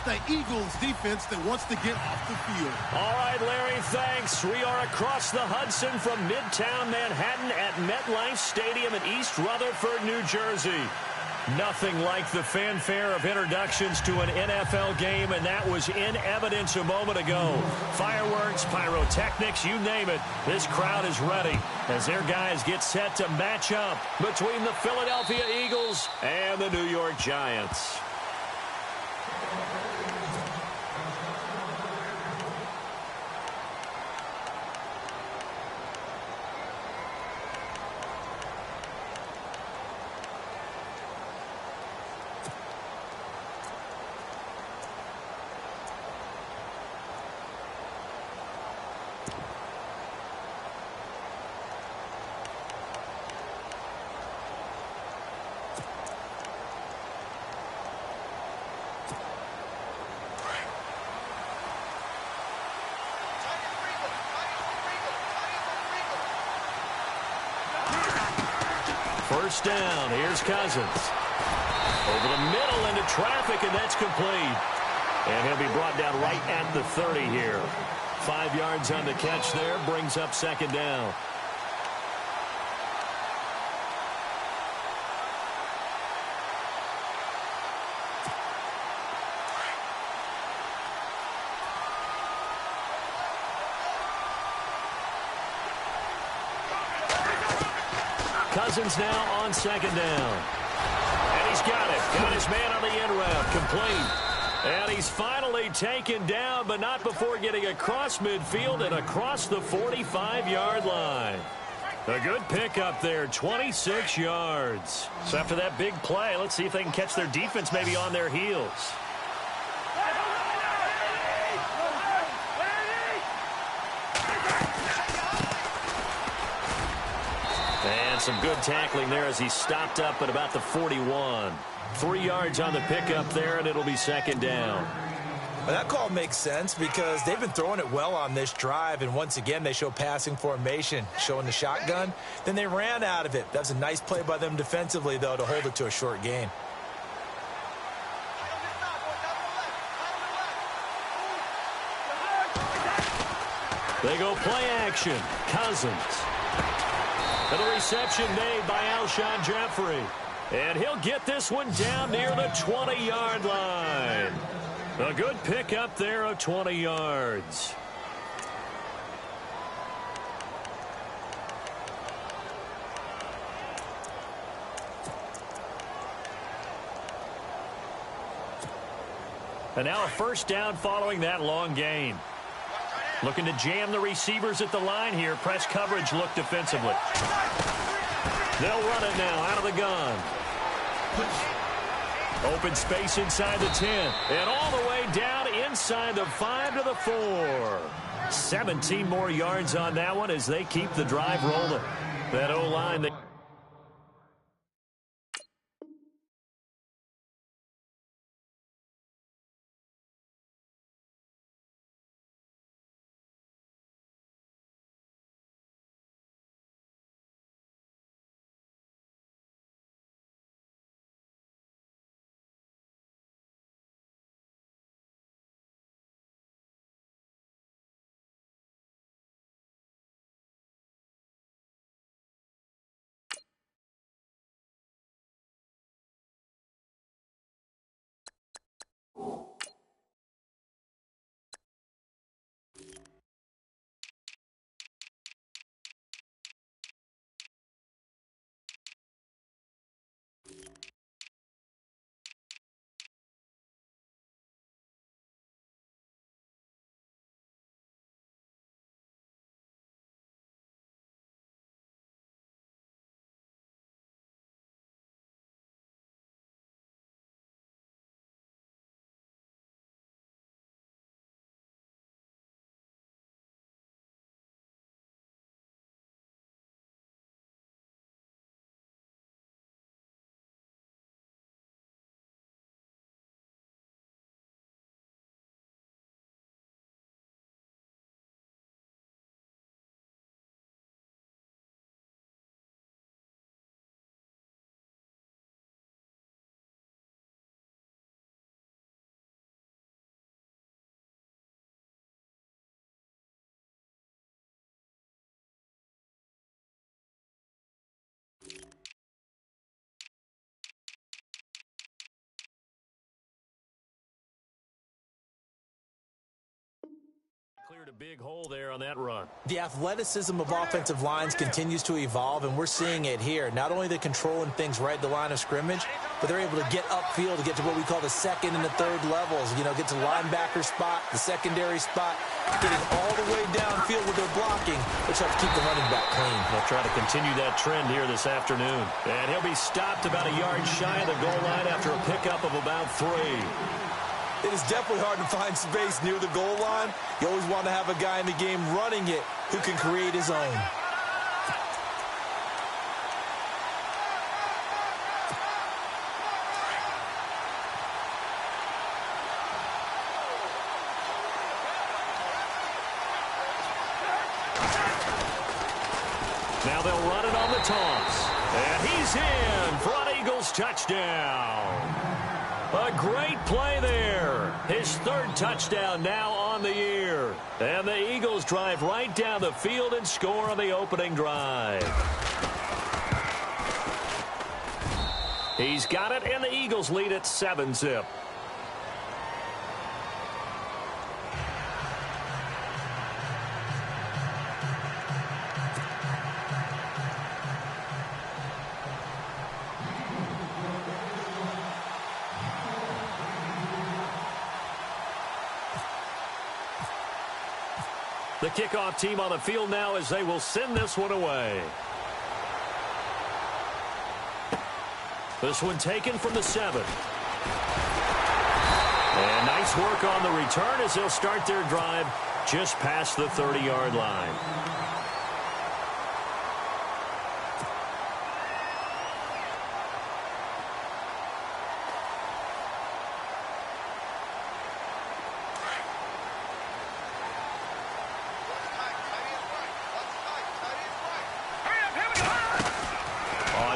the Eagles defense that wants to get off the field. All right, Larry, thanks. We are across the Hudson from Midtown Manhattan at MetLife Stadium in East Rutherford, New Jersey. Nothing like the fanfare of introductions to an NFL game, and that was in evidence a moment ago. Fireworks, pyrotechnics, you name it. This crowd is ready as their guys get set to match up between the Philadelphia Eagles and the New York Giants. First down, here's Cousins. Over the middle into traffic, and that's complete. And he'll be brought down right at the 30 here. 5 yards on the catch there, brings up second down. Cousins now on second down. And he's got it. Got his man on the end route. Complete. And he's finally taken down, but not before getting across midfield and across the 45-yard line. A good pickup there, 26 yards. So after that big play, let's see if they can catch their defense maybe on their heels. Some good tackling there as he stopped up at about the 41. 3 yards on the pickup there, and it'll be second down. Well, that call makes sense because they've been throwing it well on this drive, and once again they show passing formation, showing the shotgun. Then they ran out of it. That's a nice play by them defensively, though, to hold it to a short gain. They go play action. Cousins. And a reception made by Alshon Jeffrey. And he'll get this one down near the 20-yard line. A good pickup there of 20 yards. And now a first down following that long gain. Looking to jam the receivers at the line here. Press coverage look defensively. They'll run it now out of the gun. Open space inside the 10. And all the way down inside the 5 to the 4. 17 more yards on that one as they keep the drive rolling. That O-line... cleared a big hole there on that run. The athleticism of offensive lines continues to evolve, and we're seeing it here. Not only the controlling things right at the line of scrimmage, but they're able to get upfield to get to what we call the second and the third levels. You know, get to the linebacker spot, the secondary spot, getting all the way downfield with their blocking, which helps keep the running back clean. They'll try to continue that trend here this afternoon. And he'll be stopped about a yard shy of the goal line after a pickup of about 3. It is definitely hard to find space near the goal line. You always want to have a guy in the game running it who can create his own. Now they'll run it on the toss. And he's in for an Eagles touchdown. A great play there. His 3rd touchdown now on the year. And the Eagles drive right down the field and score on the opening drive. He's got it, and the Eagles lead at 7-zip. The kickoff team on the field now as they will send this one away. This one taken from the 7. And nice work on the return as they'll start their drive just past the 30-yard line.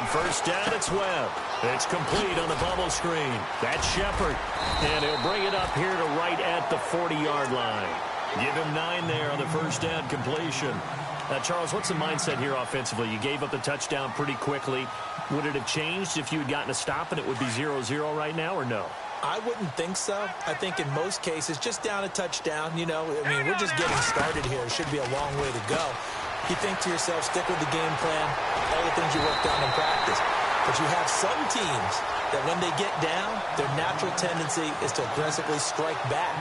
First down, it's Webb. It's complete on the bubble screen. That's Shepard. And he'll bring it up here to right at the 40-yard line. Give him 9 there on the first down completion. Charles, what's the mindset here offensively? You gave up the touchdown pretty quickly. Would it have changed if you had gotten a stop and it would be 0-0 right now, or no? I wouldn't think so. I think in most cases, just down a touchdown, you know, I mean, we're just getting started here. It should be a long way to go. You think to yourself, stick with the game plan, all the things you worked on in practice. But you have some teams that when they get down, their natural tendency is to aggressively strike back.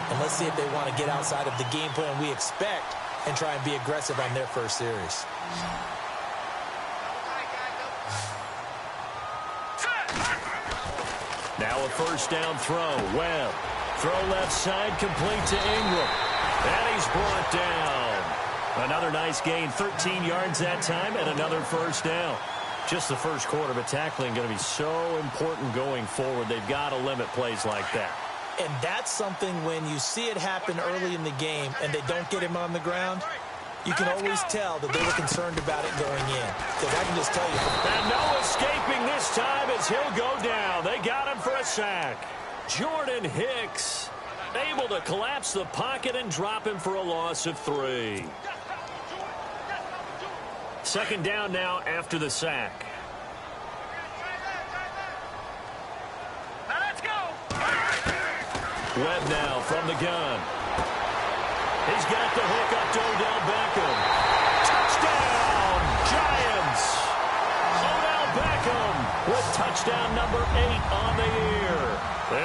And let's see if they want to get outside of the game plan we expect and try and be aggressive on their first series. Now a first down throw. Webb. Throw left side, complete to Ingram. And he's brought down. Another nice gain, 13 yards that time, and another first down. Just the first quarter, but tackling going to be so important going forward. They've got to limit plays like that. And that's something when you see it happen early in the game and they don't get him on the ground, you can always tell that they were concerned about it going in. Because I can just tell you. And no escaping this time as he'll go down. They got him for a sack. Jordan Hicks able to collapse the pocket and drop him for a loss of 3. Second down now after the sack. Now let's go. Webb now from the gun. He's got the hook up to Odell Beckham. Touchdown, Giants. Odell Beckham with touchdown number 8 on the year.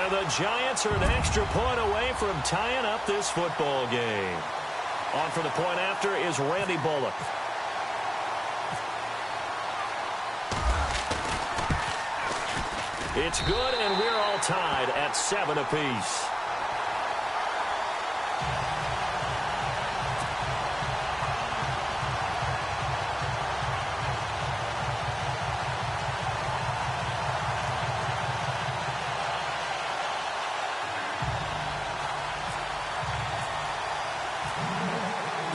And the Giants are an extra point away from tying up this football game. On for the point after is Randy Bullock. It's good, and we're all tied at 7 apiece.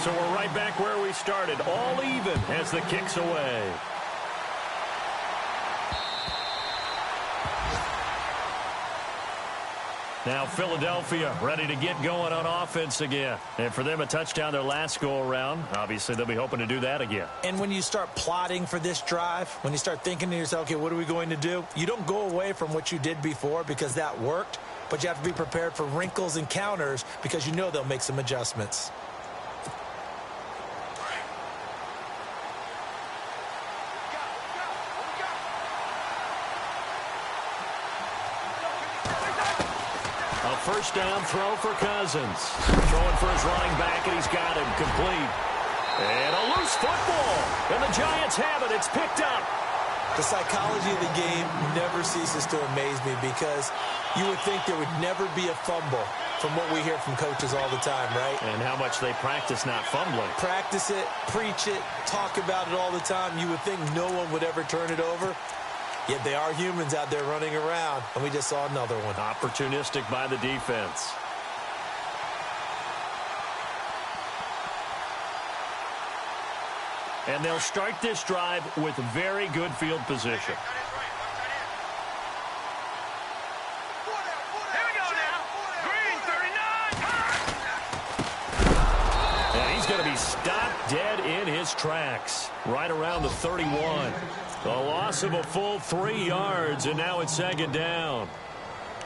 So we're right back where we started, all even as the kick's away. Now Philadelphia ready to get going on offense again. And for them, a touchdown their last go-around. Obviously, they'll be hoping to do that again. And when you start plotting for this drive, when you start thinking to yourself, okay, what are we going to do? You don't go away from what you did before because that worked, but you have to be prepared for wrinkles and counters because you know they'll make some adjustments. first down throw for Cousins. Throwing for his running back, and he's got him complete. And a loose football. And the Giants have it. It's picked up. The psychology of the game never ceases to amaze me because you would think there would never be a fumble from what we hear from coaches all the time, right? And how much they practice not fumbling. Practice it, preach it, talk about it all the time. You would think no one would ever turn it over. Yet they are humans out there running around, and we just saw another one. Opportunistic by the defense. And they'll start this drive with very good field position. Here we go now. Green 39. And he's going to be stopped dead in his tracks. Right around the 31. The loss of a full 3 yards, and now it's second down.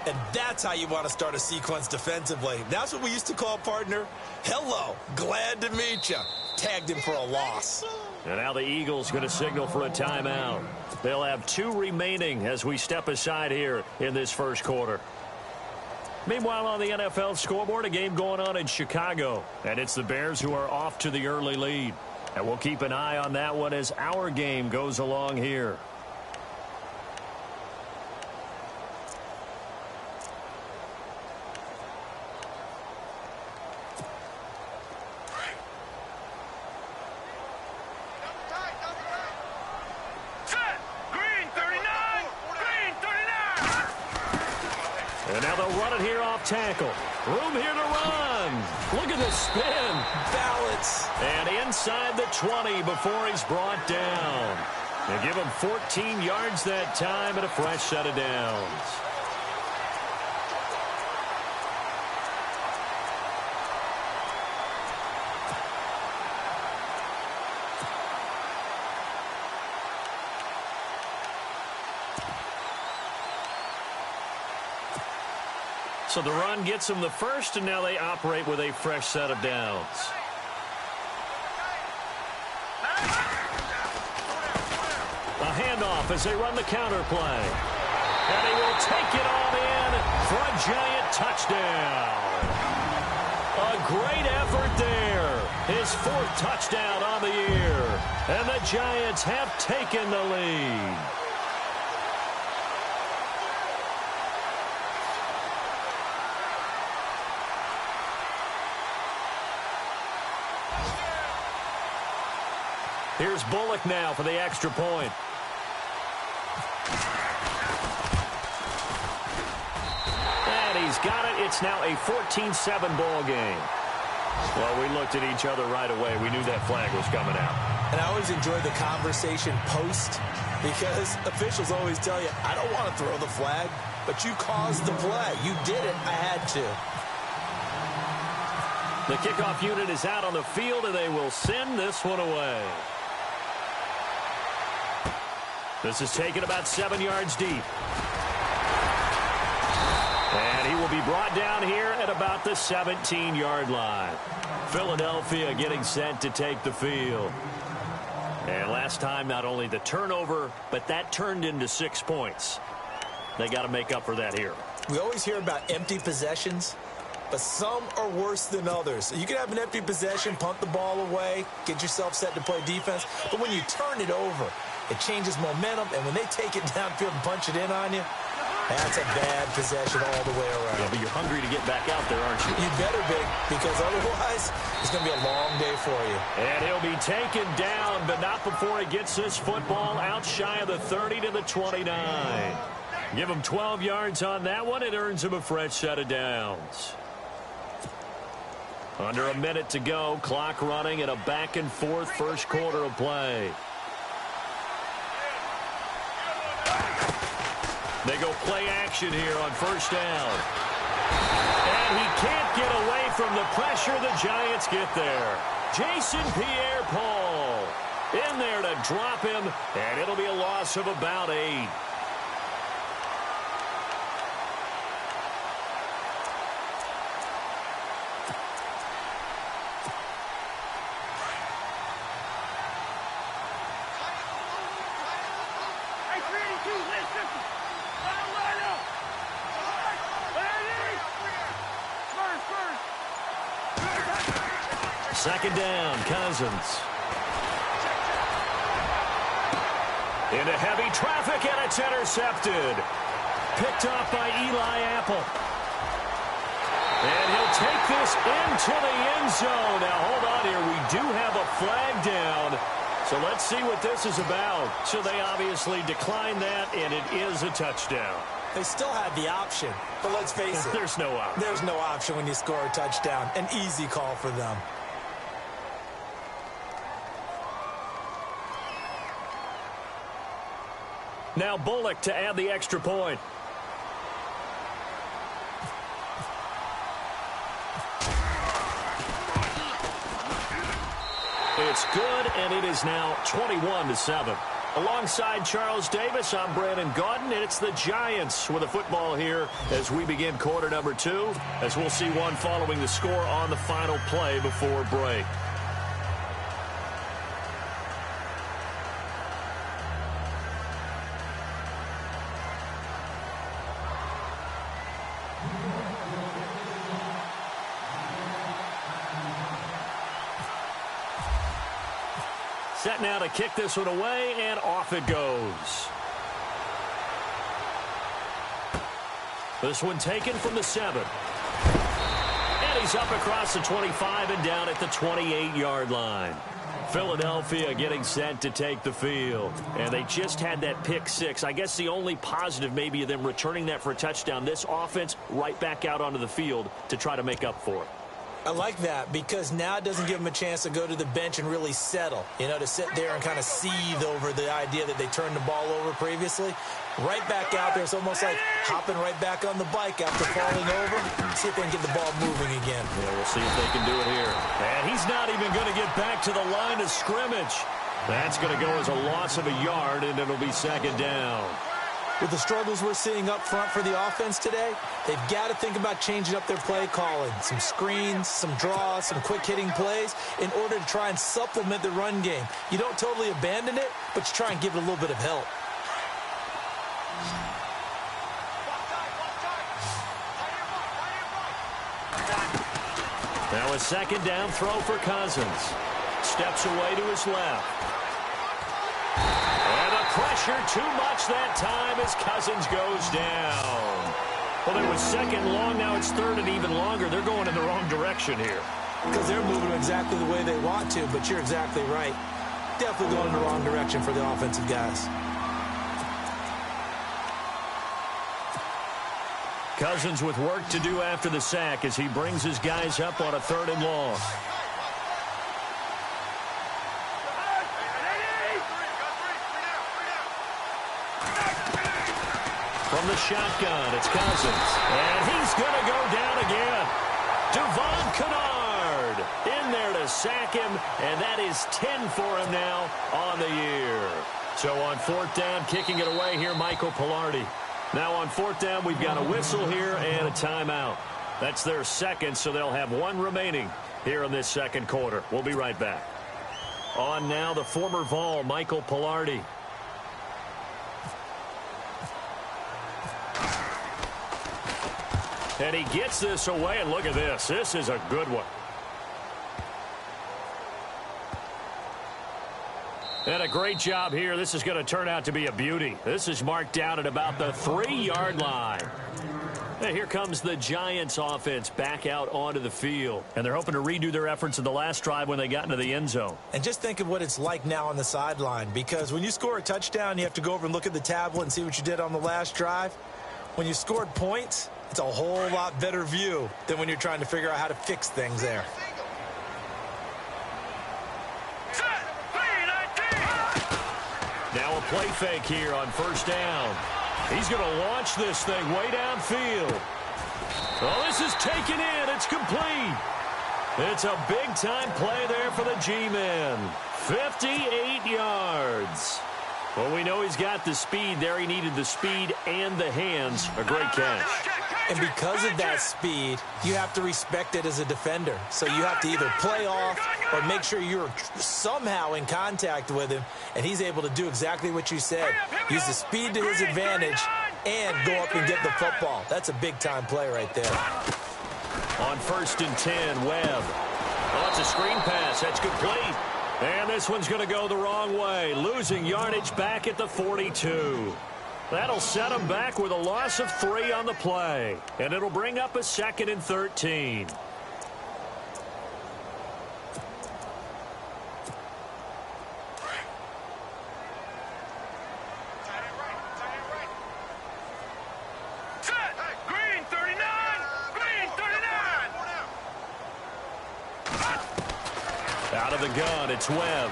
And that's how you want to start a sequence defensively. That's what we used to call, partner, hello, glad to meet you. Tagged him for a loss. And now the Eagles going to signal for a timeout. They'll have 2 remaining as we step aside here in this first quarter. Meanwhile, on the NFL scoreboard, a game going on in Chicago. And it's the Bears who are off to the early lead. And we'll keep an eye on that one as our game goes along here. Set. Green 39. Green 39. And now they'll run it here off tackle. Room here to run. Look at the spin. Balance. And inside the 20 before he's brought down. They give him 14 yards that time and a fresh set of downs. So the run gets them the first, and now they operate with a fresh set of downs. A handoff as they run the counter play. And he will take it on in for a giant touchdown. A great effort there. His 4th touchdown on the year. And the Giants have taken the lead. Here's Bullock now for the extra point. And he's got it. It's now a 14-7 ball game. Well, we looked at each other right away. We knew that flag was coming out. And I always enjoy the conversation post because officials always tell you, I don't want to throw the flag, but you caused the play. You did it. I had to. The kickoff unit is out on the field, and they will send this one away. This is taken about 7 yards deep. And he will be brought down here at about the 17-yard line. Philadelphia getting set to take the field. And last time, not only the turnover, but that turned into 6 points. They got to make up for that here. We always hear about empty possessions, but some are worse than others. You can have an empty possession, punt the ball away, get yourself set to play defense, but when you turn it over, it changes momentum, and when they take it downfield and punch it in on you, that's a bad possession all the way around. Yeah, but you're hungry to get back out there, aren't you? You better be, because otherwise it's going to be a long day for you. And he'll be taken down, but not before he gets this football out shy of the 30 to the 29. Give him 12 yards on that one. It earns him a fresh set of downs. Under a minute to go. Clock running in a back-and-forth first quarter of play. They go play action here on first down. And he can't get away from the pressure. The Giants get there. Jason Pierre-Paul in there to drop him, and it'll be a loss of about 8. Second down, Cousins. Into heavy traffic, and it's intercepted. Picked off by Eli Apple. And he'll take this into the end zone. Now, hold on here. We do have a flag down. So let's see what this is about. So they obviously declined that, and it is a touchdown. They still had the option, but let's face it. There's no option. There's no option when you score a touchdown. An easy call for them. Now Bullock to add the extra point. It's good, and it is now 21-7. Alongside Charles Davis, I'm Brandon Gaudin, and it's the Giants with the football here as we begin quarter number 2, as we'll see one following the score on the final play before break. Set now to kick this one away, and off it goes. This one taken from the 7. And he's up across the 25 and down at the 28-yard line. Philadelphia getting set to take the field. And they just had that pick 6. I guess the only positive maybe of them returning that for a touchdown. This offense right back out onto the field to try to make up for it. I like that because now it doesn't give them a chance to go to the bench and really settle, to sit there and kind of seethe over the idea that they turned the ball over previously. Right back out there. It's almost like hopping right back on the bike after falling over. See if they can get the ball moving again. Yeah, we'll see if they can do it here. And he's not even going to get back to the line of scrimmage. That's going to go as a loss of a yard, and it'll be second down. With the struggles we're seeing up front for the offense today, they've got to think about changing up their play calling. Some screens, some draws, some quick-hitting plays in order to try and supplement the run game. You don't totally abandon it, but you try and give it a little bit of help. Now a second down throw for Cousins. Steps away to his left. Pressure too much that time as Cousins goes down. Well, it was second long. Now it's third and even longer. They're going in the wrong direction here. Because they're moving exactly the way they want to, but you're exactly right. Definitely going in the wrong direction for the offensive guys. Cousins with work to do after the sack as he brings his guys up on a third and long. From the shotgun, it's Cousins. And he's going to go down again. Devon Kennard in there to sack him, and that is 10 for him now on the year. So on fourth down, kicking it away here, Michael Pilardi. Now on fourth down, we've got a whistle here and a timeout. That's their second, so they'll have one remaining here in this second quarter. We'll be right back. On now, the former Vol, Michael Pilardi. And he gets this away, and look at this. This is a good one. And a great job here. This is going to turn out to be a beauty. This is marked down at about the 3-yard line. And here comes the Giants offense back out onto the field. And they're hoping to redo their efforts in the last drive when they got into the end zone. And just think of what it's like now on the sideline, because when you score a touchdown, you have to go over and look at the tablet and see what you did on the last drive. When you scored points, it's a whole lot better view than when you're trying to figure out how to fix things there. Now a play fake here on first down. He's going to launch this thing way downfield. Oh, this is taken in. It's complete. It's a big-time play there for the G-men. 58 yards. Well, we know he's got the speed there. He needed the speed and the hands. A great catch. And because of that speed, you have to respect it as a defender. So you have to either play off or make sure you're somehow in contact with him, and he's able to do exactly what you said. Use the speed to his advantage and go up and get the football. That's a big-time play right there. On 1st and 10, Webb. Oh, it's a screen pass. That's complete. And this one's going to go the wrong way, losing yardage back at the 42. That'll set them back with a loss of 3 on the play. And it'll bring up a 2nd and 13. Out of the gun, it's Webb.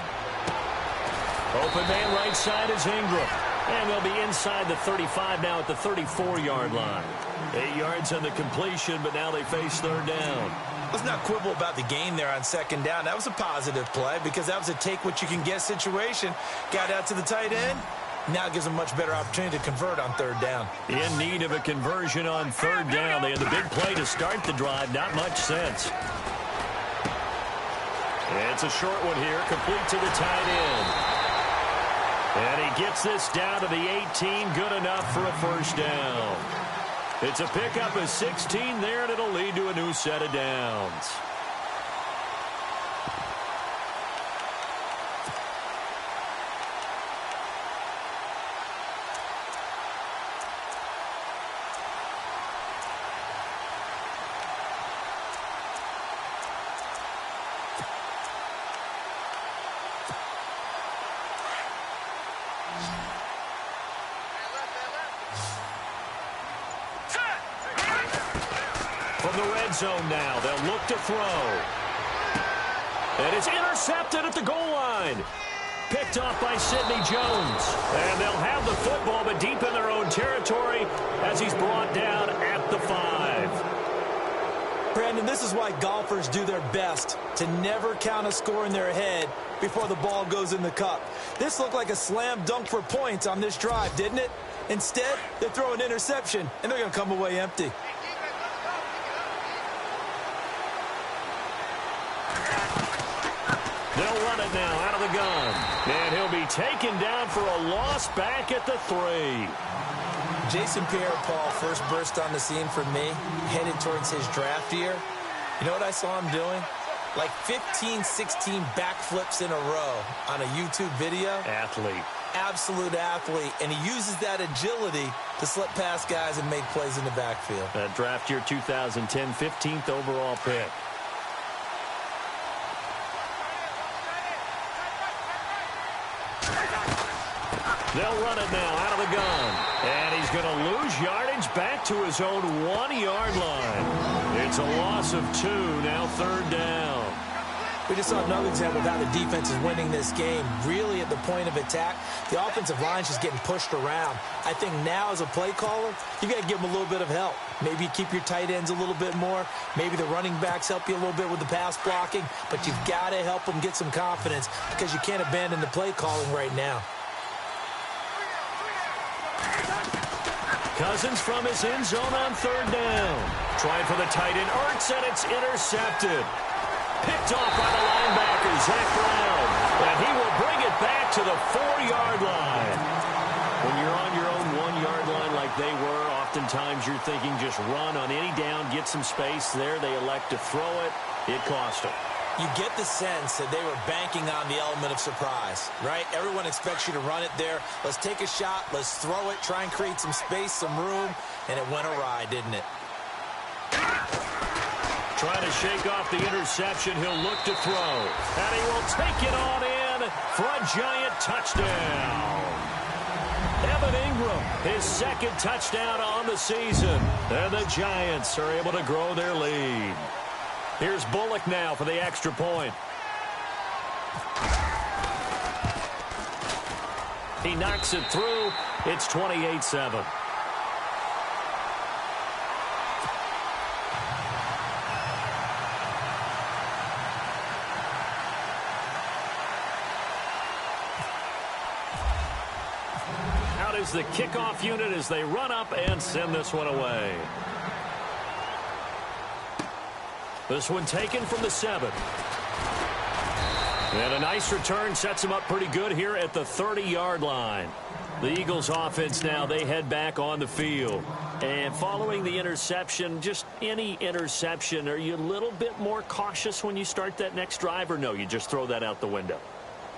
Open man right side is Ingram. And they'll be inside the 35 now at the 34-yard line. 8 yards on the completion, but now they face 3rd down. Let's not quibble about the gain there on 2nd down. That was a positive play because that was a take-what-you-can-get situation. Got out to the tight end. Now it gives them a much better opportunity to convert on 3rd down. In need of a conversion on 3rd down. They had the big play to start the drive. Not much sense. It's a short one here, complete to the tight end. And he gets this down to the 18, good enough for a 1st down. It's a pickup of 16 there, and it'll lead to a new set of downs. From the red zone now, they'll look to throw. And it's intercepted at the goal line. Picked off by Sidney Jones. And they'll have the football, but deep in their own territory as he's brought down at the 5. Brandon, this is why golfers do their best to never count a score in their head before the ball goes in the cup. This looked like a slam dunk for points on this drive, didn't it? Instead, they throw an interception, and they're going to come away empty. They'll run it now out of the gun. And he'll be taken down for a loss back at the 3. Jason Pierre-Paul first burst on the scene for me, headed towards his draft year. You know what I saw him doing? Like 15, 16 backflips in a row on a YouTube video. Athlete. Absolute athlete. And he uses that agility to slip past guys and make plays in the backfield. That draft year 2010, 15th overall pick. They'll run it now out of the gun. And he's going to lose yardage back to his own 1-yard line. It's a loss of 2, now 3rd down. We just saw another example of how the defense is winning this game. Really at the point of attack, the offensive line's just getting pushed around. I think now as a play caller, you got to give them a little bit of help. Maybe you keep your tight ends a little bit more. Maybe the running backs help you a little bit with the pass blocking. But you've got to help them get some confidence because you can't abandon the play calling right now. Cousins from his end zone on 3rd down. Trying for the tight end, Ertz, and it's intercepted. Picked off by the linebacker, Zach Brown. And he will bring it back to the 4-yard line. When you're on your own 1-yard line like they were, oftentimes you're thinking just run on any down, get some space there. They elect to throw it. It cost them. You get the sense that they were banking on the element of surprise, right? Everyone expects you to run it there. Let's take a shot. Let's throw it. Try and create some space, some room. And it went awry, didn't it? Trying to shake off the interception. He'll look to throw. And he will take it on in for a giant touchdown. Evan Ingram, his 2nd touchdown on the season. And the Giants are able to grow their lead. Here's Bullock now for the extra point. He knocks it through. It's 28-7. Out is the kickoff unit as they run up and send this one away. This one taken from the 7. And a nice return sets them up pretty good here at the 30-yard line. The Eagles offense now, they head back on the field. And following the interception, just any interception, are you a little bit more cautious when you start that next drive, or no, you just throw that out the window?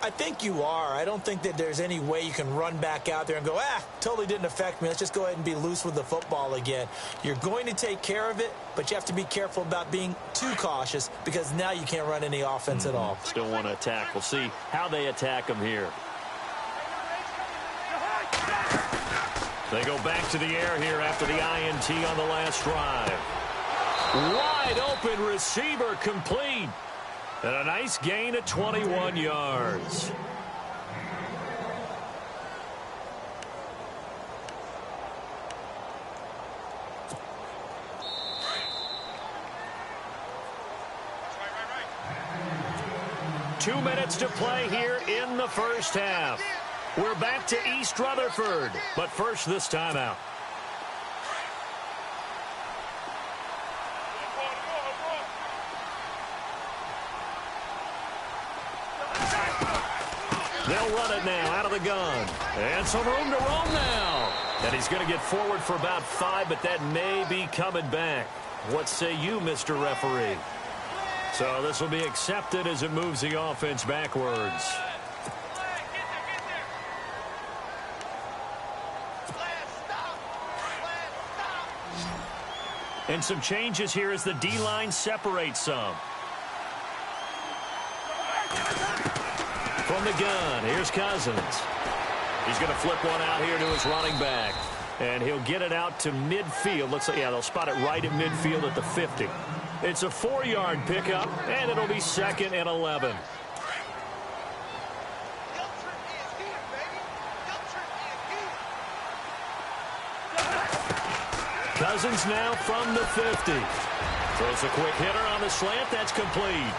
I think you are. I don't think that there's any way you can run back out there and go, totally didn't affect me. Let's just go ahead and be loose with the football again. You're going to take care of it, but you have to be careful about being too cautious because now you can't run any offense at all. Still want to attack. We'll see how they attack them here. They go back to the air here after the INT on the last drive. Wide open receiver complete. And a nice gain of 21 yards. Two minutes to play here in the first half. We're back to East Rutherford, but first this timeout. They'll run it now out of the gun. And some room to roam now. And he's going to get forward for about 5, but that may be coming back. What say you, Mr. Referee? So this will be accepted as it moves the offense backwards. And some changes here as the D-line separates some. From the gun, here's Cousins. He's going to flip one out here to his running back. And he'll get it out to midfield. Looks like, they'll spot it right at midfield at the 50. It's a 4-yard pickup, and it'll be 2nd and 11. Cousins now from the 50. Throws a quick hitter on the slant. That's complete.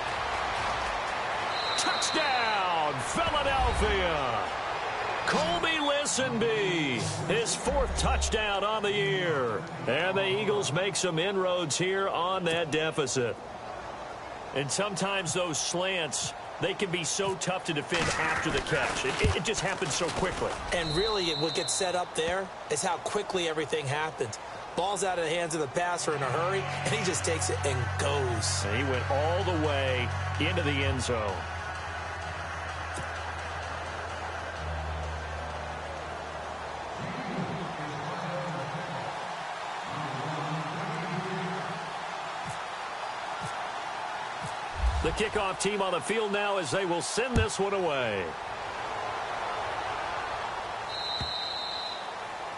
Touchdown, Philadelphia. Colby Listenby, his 4th touchdown on the year. And the Eagles make some inroads here on that deficit. And sometimes those slants, they can be so tough to defend after the catch. It just happens so quickly. And really, what gets set up there is how quickly everything happens. Ball's out of the hands of the passer in a hurry, and he just takes it and goes. And he went all the way into the end zone. The kickoff team on the field now as they will send this one away.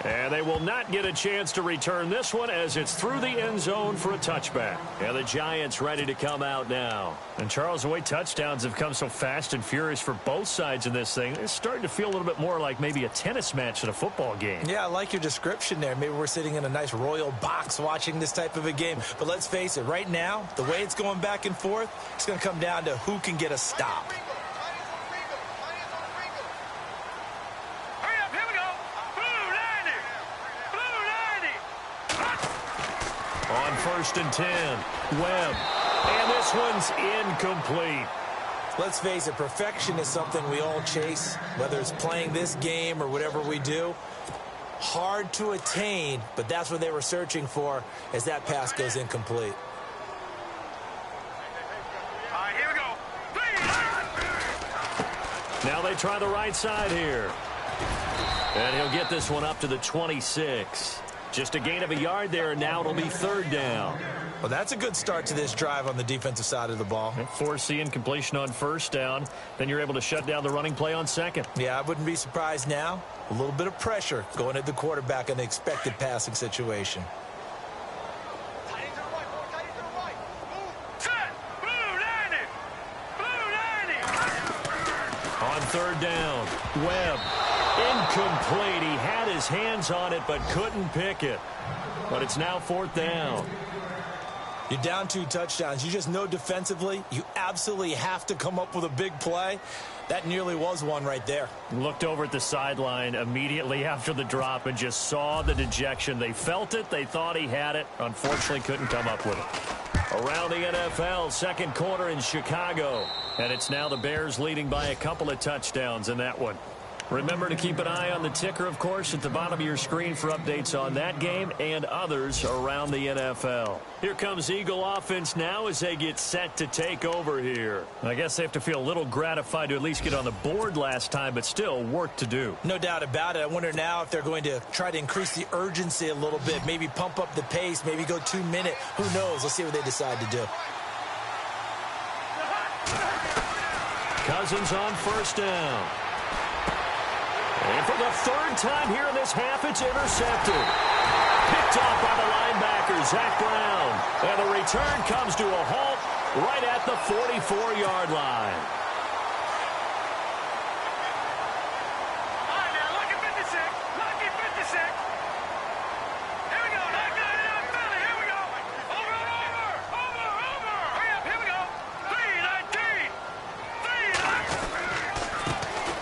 And they will not get a chance to return this one as it's through the end zone for a touchback. And the Giants ready to come out now. And Charles, the way touchdowns have come so fast and furious for both sides in this thing, it's starting to feel a little bit more like maybe a tennis match in a football game. Yeah, I like your description there. Maybe we're sitting in a nice royal box watching this type of a game. But let's face it, right now, the way it's going back and forth, it's going to come down to who can get a stop. On 1st and 10, Webb. And this one's incomplete. Let's face it, perfection is something we all chase, whether it's playing this game or whatever we do. Hard to attain, but that's what they were searching for as that pass goes incomplete. All right, here we go. Now they try the right side here. And he'll get this one up to the 26. Just a gain of a yard there, and now it'll be 3rd down. Well, that's a good start to this drive on the defensive side of the ball. Forcing completion on 1st down. Then you're able to shut down the running play on 2nd. Yeah, I wouldn't be surprised now. A little bit of pressure going at the quarterback in the expected passing situation. On 3rd down, Webb. Incomplete. He had his hands on it but couldn't pick it. But it's now 4th down. You're down 2 touchdowns. You just know defensively you absolutely have to come up with a big play. That nearly was one right there. Looked over at the sideline immediately after the drop and just saw the dejection. They felt it. They thought he had it. Unfortunately, couldn't come up with it. Around the NFL, 2nd quarter in Chicago. And it's now the Bears leading by a couple of touchdowns in that one. Remember to keep an eye on the ticker, of course, at the bottom of your screen for updates on that game and others around the NFL. Here comes Eagle offense now as they get set to take over here. I guess they have to feel a little gratified to at least get on the board last time, but still work to do. No doubt about it. I wonder now if they're going to try to increase the urgency a little bit, maybe pump up the pace, maybe go 2 minute. Who knows? Let's see what they decide to do. Cousins on first down. And for the third time here in this half, it's intercepted. Picked off by the linebacker, Zach Brown. And the return comes to a halt right at the 44-yard line. All right, now, lucky 56. Lucky 56. Here we go. Knock it out, Philly. Here we go. Over and over. Over, over. Hurry up. Here we go. 3-19.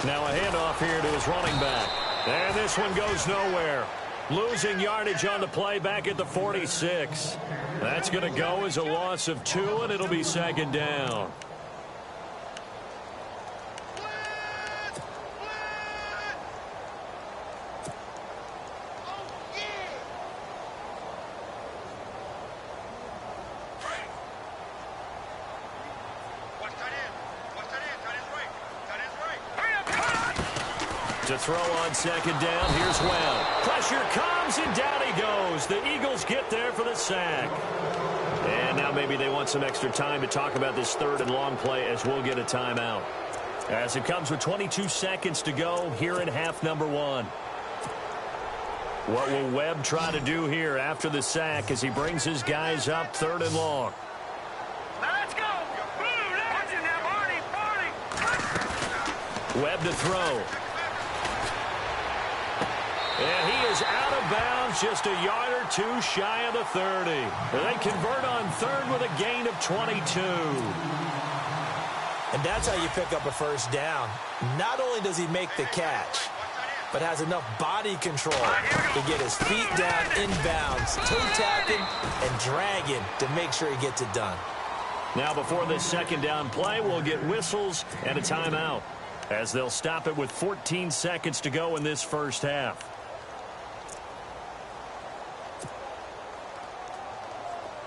3-19. Now a handoff here to his running back. And this one goes nowhere. Losing yardage on the play back at the 46. That's going to go as a loss of 2, and it'll be second down. To throw on second down, here's Webb. Pressure comes, and down he goes. The Eagles get there for the sack. And now maybe they want some extra time to talk about this third and long play as we'll get a timeout. As it comes with 22 seconds to go here in half number 1. What will Webb try to do here after the sack as he brings his guys up third and long? Let's go. Watch it now, Barney. Webb to throw. And he is out of bounds, just a yard or 2 shy of the 30. They convert on third with a gain of 22. And that's how you pick up a first down. Not only does he make the catch, but has enough body control to get his feet down inbounds, toe tapping and dragging to make sure he gets it done. Now before this second down play, we'll get whistles and a timeout as they'll stop it with 14 seconds to go in this first half.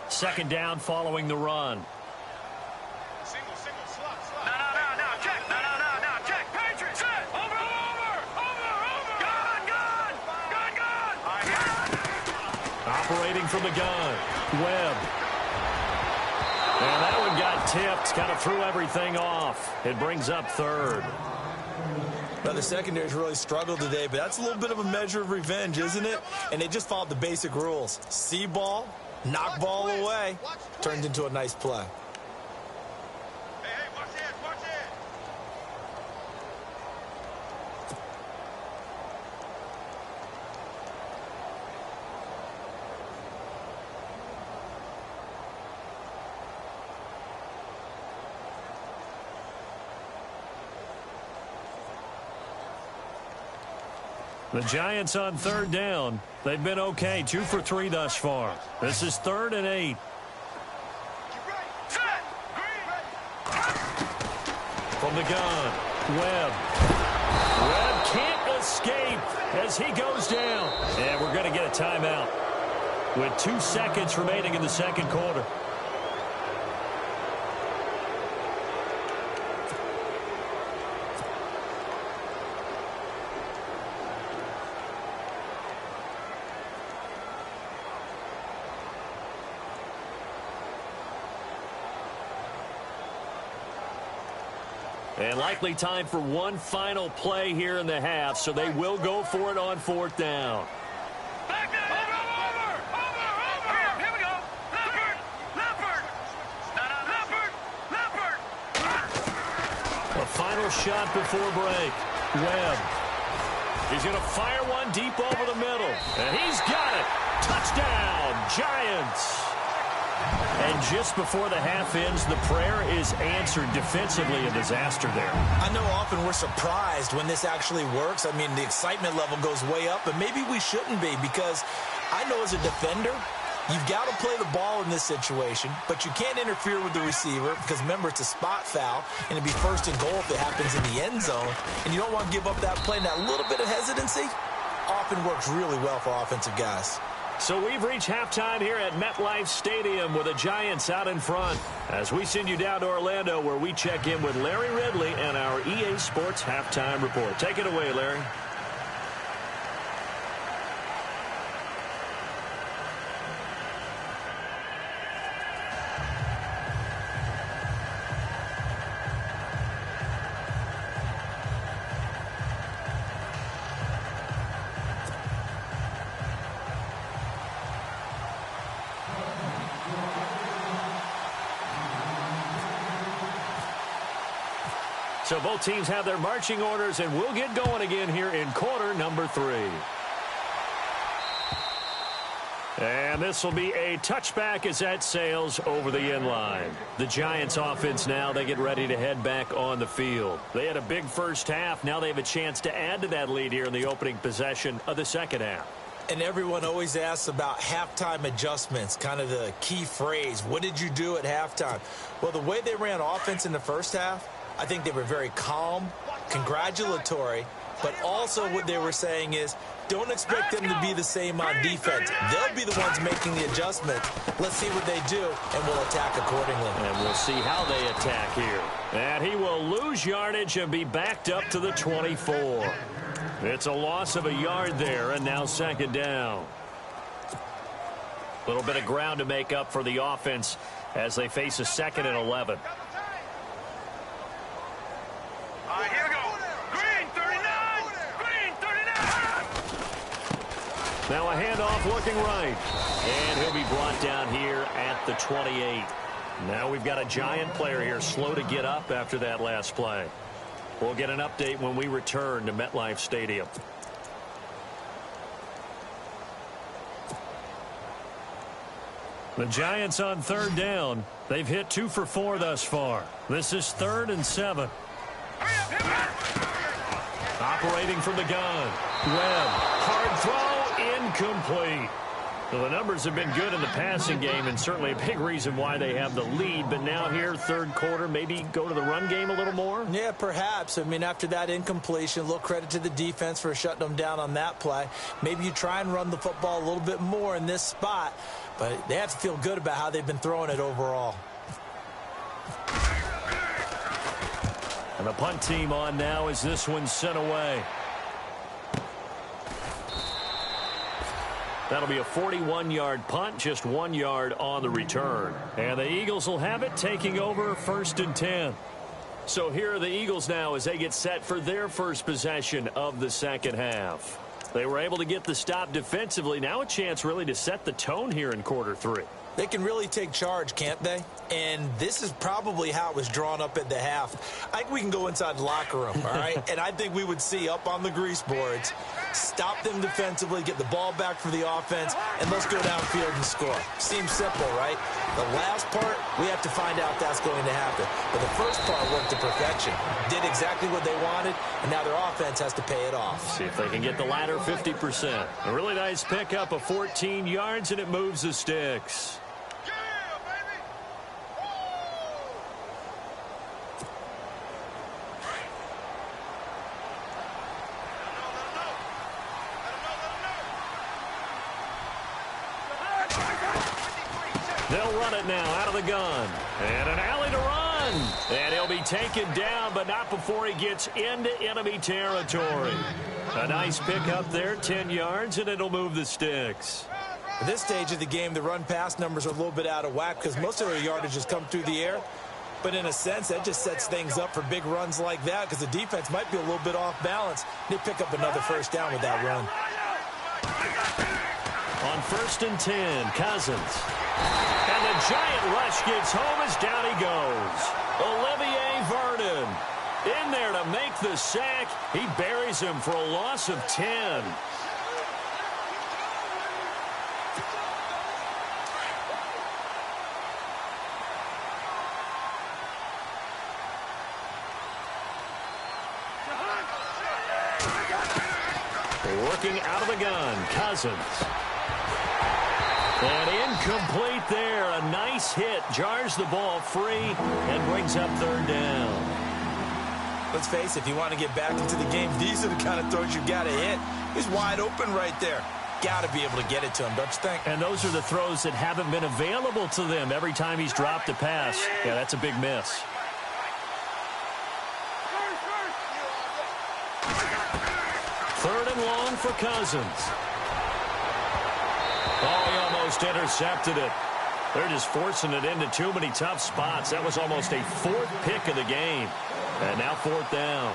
Second down following the run. Single, slot. No, check. No, check. Patriot, set. Over. Gun. Operating from the gun. Webb. And that one got tipped. Kind of threw everything off. It brings up third. Well, the secondary's really struggled today, but that's a little bit of a measure of revenge, isn't it? And they just followed the basic rules. See ball. Knock ball away. Turned into a nice play. Hey, watch it. The Giants on third down. They've been okay, 2 for 3 thus far. This is 3rd and 8. From the gun, Webb. Webb can't escape as he goes down. And we're going to get a timeout with 2 seconds remaining in the second quarter. And likely time for one final play here in the half, so they will go for it on 4th down. Back there. Over. Here we go. Leopard. A final shot before break. Webb. He's going to fire one deep over the middle. And he's got it. Touchdown, Giants. And just before the half ends, the prayer is answered. Defensively, a disaster there. I know often we're surprised when this actually works. I mean, the excitement level goes way up, but maybe we shouldn't be, because I know as a defender, You've got to play the ball in this situation, but you can't interfere with the receiver because, remember, it's a spot foul, and it'd be first and goal if it happens in the end zone, and you don't want to give up that play. And that little bit of hesitancy often works really well for offensive guys. So we've reached halftime here at MetLife Stadium with the Giants out in front. As we send you down to Orlando, where we check in with Larry Ridley and our EA Sports Halftime Report. Take it away, Larry. So both teams have their marching orders, and we'll get going again here in quarter number 3. And this will be a touchback as that sails over the end line. The Giants offense now, they get ready to head back on the field. They had a big first half. Now they have a chance to add to that lead here in the opening possession of the second half. And everyone always asks about halftime adjustments, kind of the key phrase. What did you do at halftime? Well, the way they ran offense in the first half, I think they were very calm, congratulatory, but also what they were saying is don't expect them to be the same on defense. They'll be the ones making the adjustments. Let's see what they do, and we'll attack accordingly. And we'll see how they attack here. And he will lose yardage and be backed up to the 24. It's a loss of a yard there, and now second down. A little bit of ground to make up for the offense as they face a 2nd and 11. Here we go. Green 39. Green 39. Now a handoff looking right. And he'll be brought down here at the 28. Now we've got a Giant player here slow to get up after that last play. We'll get an update when we return to MetLife Stadium. The Giants on 3rd down. They've hit 2 for 4 thus far. This is 3rd and 7. Operating from the gun. Webb. Hard throw. Incomplete. Well, the numbers have been good in the passing game, and certainly a big reason why they have the lead. But now here, 3rd quarter, maybe go to the run game a little more? Yeah, perhaps. I mean, after that incompletion, a little credit to the defense for shutting them down on that play. Maybe you try and run the football a little bit more in this spot, but they have to feel good about how they've been throwing it overall. And the punt team on now as this one's sent away. That'll be a 41-yard punt, just 1 yard on the return. And the Eagles will have it, taking over 1st and 10. So here are the Eagles now as they get set for their first possession of the second half. They were able to get the stop defensively. Now a chance really to set the tone here in quarter 3. They can really take charge, can't they? And this is probably how it was drawn up at the half. I think we can go inside the locker room, all right? And I think we would see up on the grease boards, stop them defensively, get the ball back for the offense, and let's go downfield and score. Seems simple, right? The last part, we have to find out if that's going to happen. But the first part worked to perfection. Did exactly what they wanted, and now their offense has to pay it off. See if they can get the latter 50%. A really nice pickup of 14 yards, and it moves the sticks. They'll run it now out of the gun. And an alley to run. And he'll be taken down, but not before he gets into enemy territory. A nice pickup there, 10 yards, and it'll move the sticks. At this stage of the game, the run-pass numbers are a little bit out of whack because most of their yardage has come through the air. But in a sense, that just sets things up for big runs like that because the defense might be a little bit off balance. They pick up another first down with that run. On 1st and 10, Cousins. And the Giant rush gets home as down he goes. Olivier Vernon in there to make the sack. He buries him for a loss of 10. Working out of the gun, Cousins. And incomplete there. A nice hit. Jars the ball free and brings up third down. Let's face it, if you want to get back into the game, these are the kind of throws you've got to hit. He's wide open right there. Got to be able to get it to him, don't you think? And those are the throws that haven't been available to them every time he's dropped a pass. Yeah, that's a big miss. Third and long for Cousins. Oh, he almost intercepted it. They're just forcing it into too many tough spots. That was almost a fourth pick of the game. And now fourth down.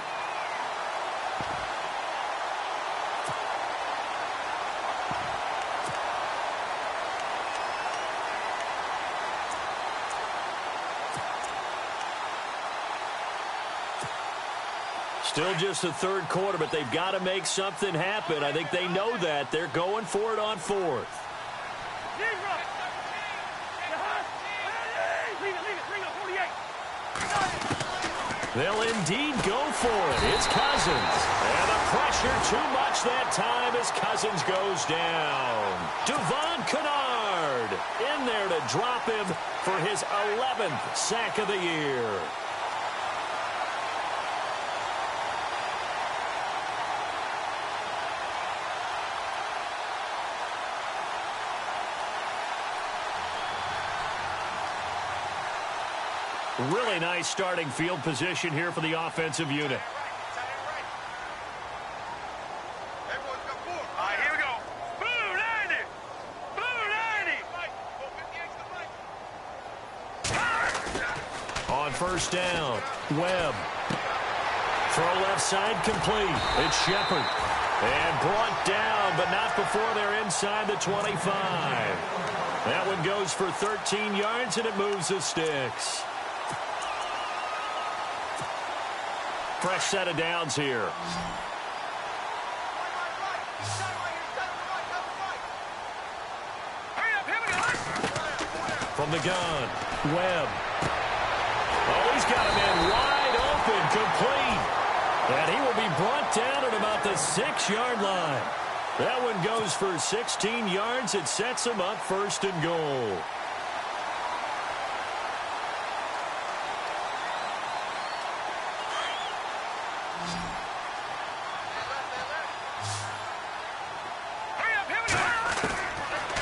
Still just the third quarter, but they've got to make something happen. I think they know that. They're going for it on fourth. They'll indeed go for it. It's Cousins. And the pressure too much that time as Cousins goes down. Devon Kennard in there to drop him for his 11th sack of the year. Really nice starting field position here for the offensive unit. All right, here we go. Blue 90. Blue 90. On first down, Webb. Throw left side complete. It's Shepard. And brought down, but not before they're inside the 25. That one goes for 13 yards, and it moves the sticks. Fresh set of downs here. From the gun, Webb. Oh, he's got a man wide open, complete. And he will be brought down at about the 6-yard line. That one goes for 16 yards. It sets him up first and goal.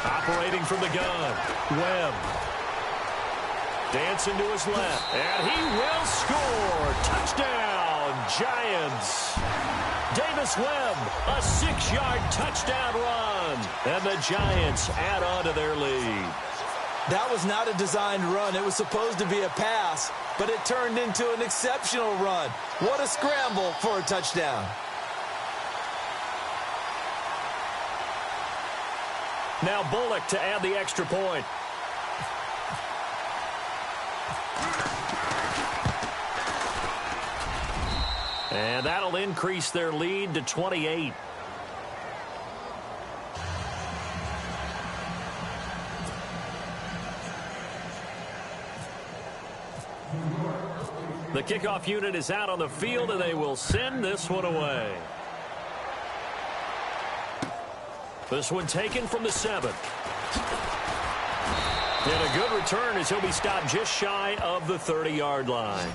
Operating from the gun, Webb. Dancing to his left, and he will score. Touchdown, Giants. Davis Webb, a 6-yard touchdown run. And the Giants add on to their lead. That was not a designed run. It was supposed to be a pass, but it turned into an exceptional run. What a scramble for a touchdown. Now Bullock to add the extra point. And that'll increase their lead to 28. The kickoff unit is out on the field, and they will send this one away. This one taken from the 7. And a good return as he'll be stopped just shy of the 30-yard line.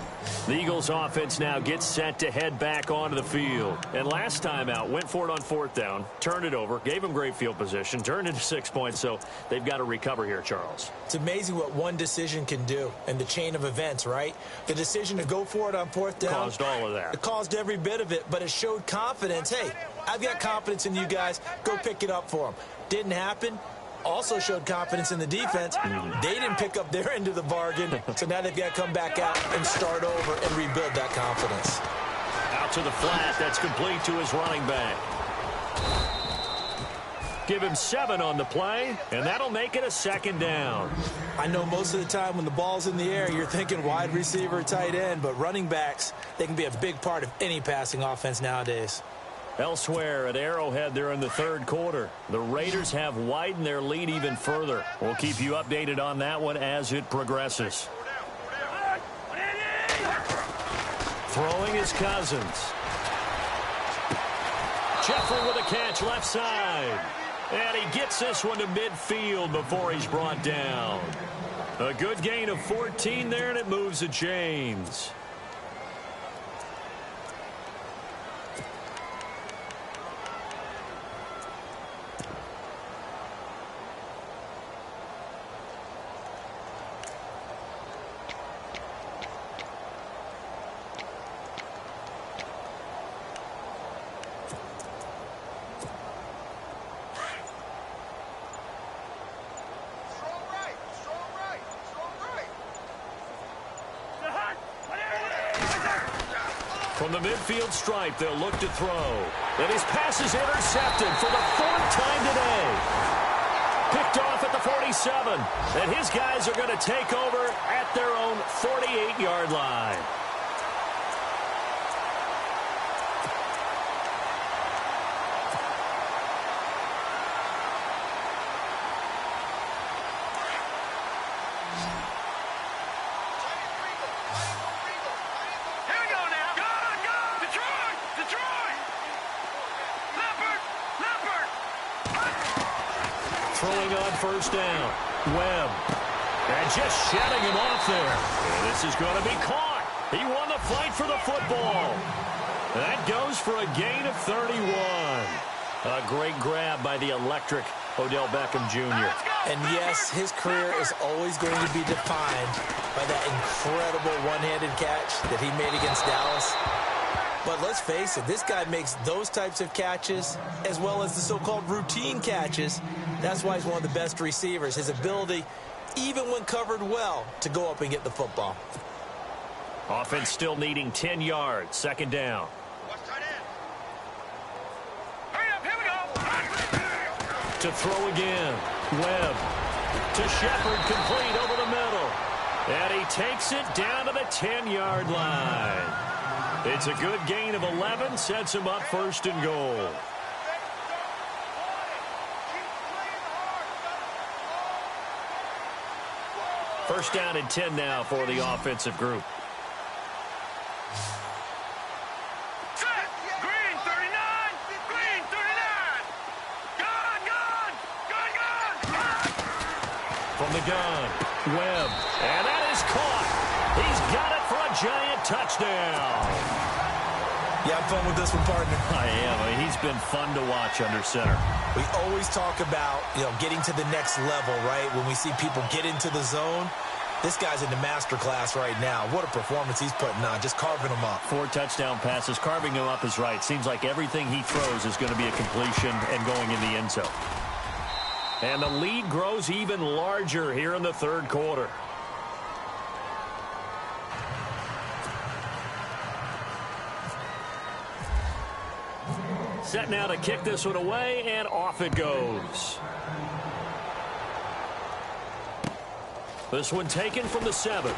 The Eagles offense now gets set to head back onto the field. And last time out, went for it on fourth down, turned it over, gave them great field position, turned into 6 points, so they've got to recover here, Charles. It's amazing what one decision can do in the chain of events, right? The decision to go for it on fourth down caused all of that. It caused every bit of it, but it showed confidence. Hey, I've got confidence in you guys. Go pick it up for them. Didn't happen. Also showed confidence in the defense. They didn't pick up their end of the bargain, so now they've got to come back out and start over and rebuild that confidence. Out to the flat. That's complete to his running back. Give him 7 on the play, and that'll make it a second down. I know most of the time when the ball's in the air, you're thinking wide receiver, tight end, but running backs, they can be a big part of any passing offense nowadays. Elsewhere at Arrowhead, they're in the third quarter. The Raiders have widened their lead even further. We'll keep you updated on that one as it progresses. Throwing is Cousins. Jeffrey with a catch left side. And he gets this one to midfield before he's brought down. A good gain of 14 there, and it moves the chains. From the midfield stripe, they'll look to throw. And his pass is intercepted for the 4th time today. Picked off at the 47. And his guys are going to take over at their own 48-yard line. Throwing on first down. Webb. And just shedding him off there. And this is going to be caught. He won the fight for the football. That goes for a gain of 31. A great grab by the electric Odell Beckham Jr. And yes, his career is always going to be defined by that incredible one-handed catch that he made against Dallas. But let's face it, this guy makes those types of catches as well as the so-called routine catches. That's why he's one of the best receivers. His ability, even when covered well, to go up and get the football. Offense still needing 10 yards. Second down. Hurry up, here we go. To throw again. Webb. To Shepard, complete over the middle. And he takes it down to the 10-yard line. It's a good gain of 11, sets him up first and goal. First down and 10 now for the offensive group. Set. Green 39. Green 39. Gun. From the gun, Webb. And that is caught. He's got it for a giant touchdown. You have fun with this one, partner? I am. I mean, he's been fun to watch under center. We always talk about, getting to the next level, right? When we see people get into the zone, this guy's in the master class right now. What a performance he's putting on, just carving them up. 4 touchdown passes. Carving him up is right. Seems like everything he throws is going to be a completion and going in the end zone. And the lead grows even larger here in the third quarter. Set now to kick this one away, and off it goes. This one taken from the 7.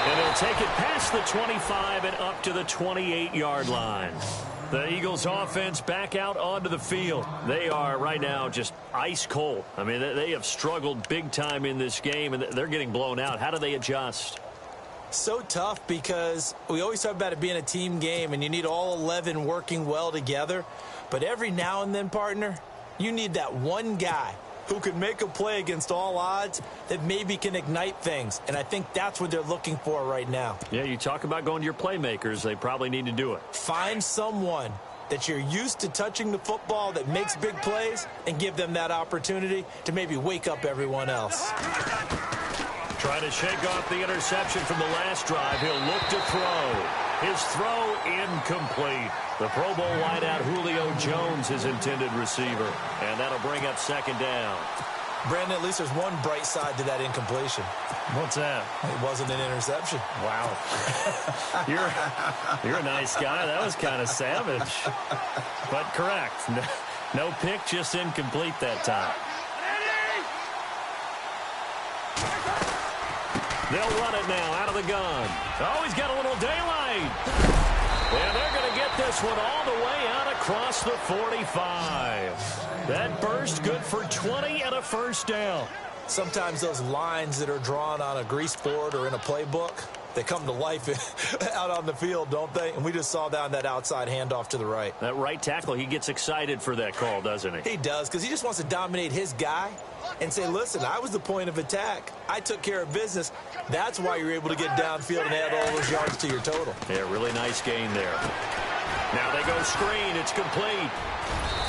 And he'll take it past the 25 and up to the 28-yard line. The Eagles offense back out onto the field. They are right now just ice cold. I mean, they have struggled big time in this game, and they're getting blown out. How do they adjust? So tough because we always talk about it being a team game and you need all 11 working well together. But every now and then, partner, you need that one guy who can make a play against all odds that maybe can ignite things. And I think that's what they're looking for right now. Yeah, you talk about going to your playmakers. They probably need to do it. Find someone that you're used to touching the football that makes big plays and give them that opportunity to maybe wake up everyone else. Trying to shake off the interception from the last drive. He'll look to throw. His throw incomplete. The Pro Bowl wideout Julio Jones, his intended receiver. And that'll bring up second down. Brandon, at least there's one bright side to that incompletion. What's that? It wasn't an interception. Wow. You're a nice guy. That was kind of savage. But correct. No pick, just incomplete that time. They'll run it now out of the gun. Oh, he's got a little daylight. And they're going to get this one all the way out across the 45. That burst good for 20 and a first down. Sometimes those lines that are drawn on a grease board or in a playbook, They come to life out on the field, don't they? And we just saw that on that outside handoff to the right. That right tackle, he gets excited for that call, doesn't he? He does, because he just wants to dominate his guy and say, listen, I was the point of attack. I took care of business. That's why you're able to get downfield and add all those yards to your total. Yeah, really nice gain there. Now they go screen. It's complete.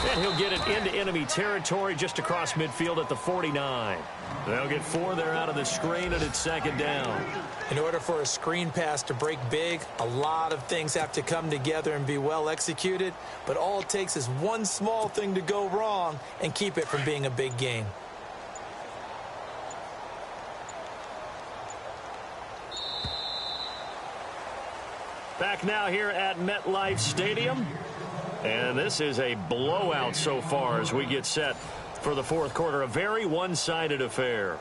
And he'll get it into enemy territory just across midfield at the 49. They'll get 4 there out of the screen, and it's second down. In order for a screen pass to break big, a lot of things have to come together and be well executed, but all it takes is one small thing to go wrong and keep it from being a big gain. Back now here at MetLife Stadium. And this is a blowout so far as we get set for the fourth quarter. A very one-sided affair.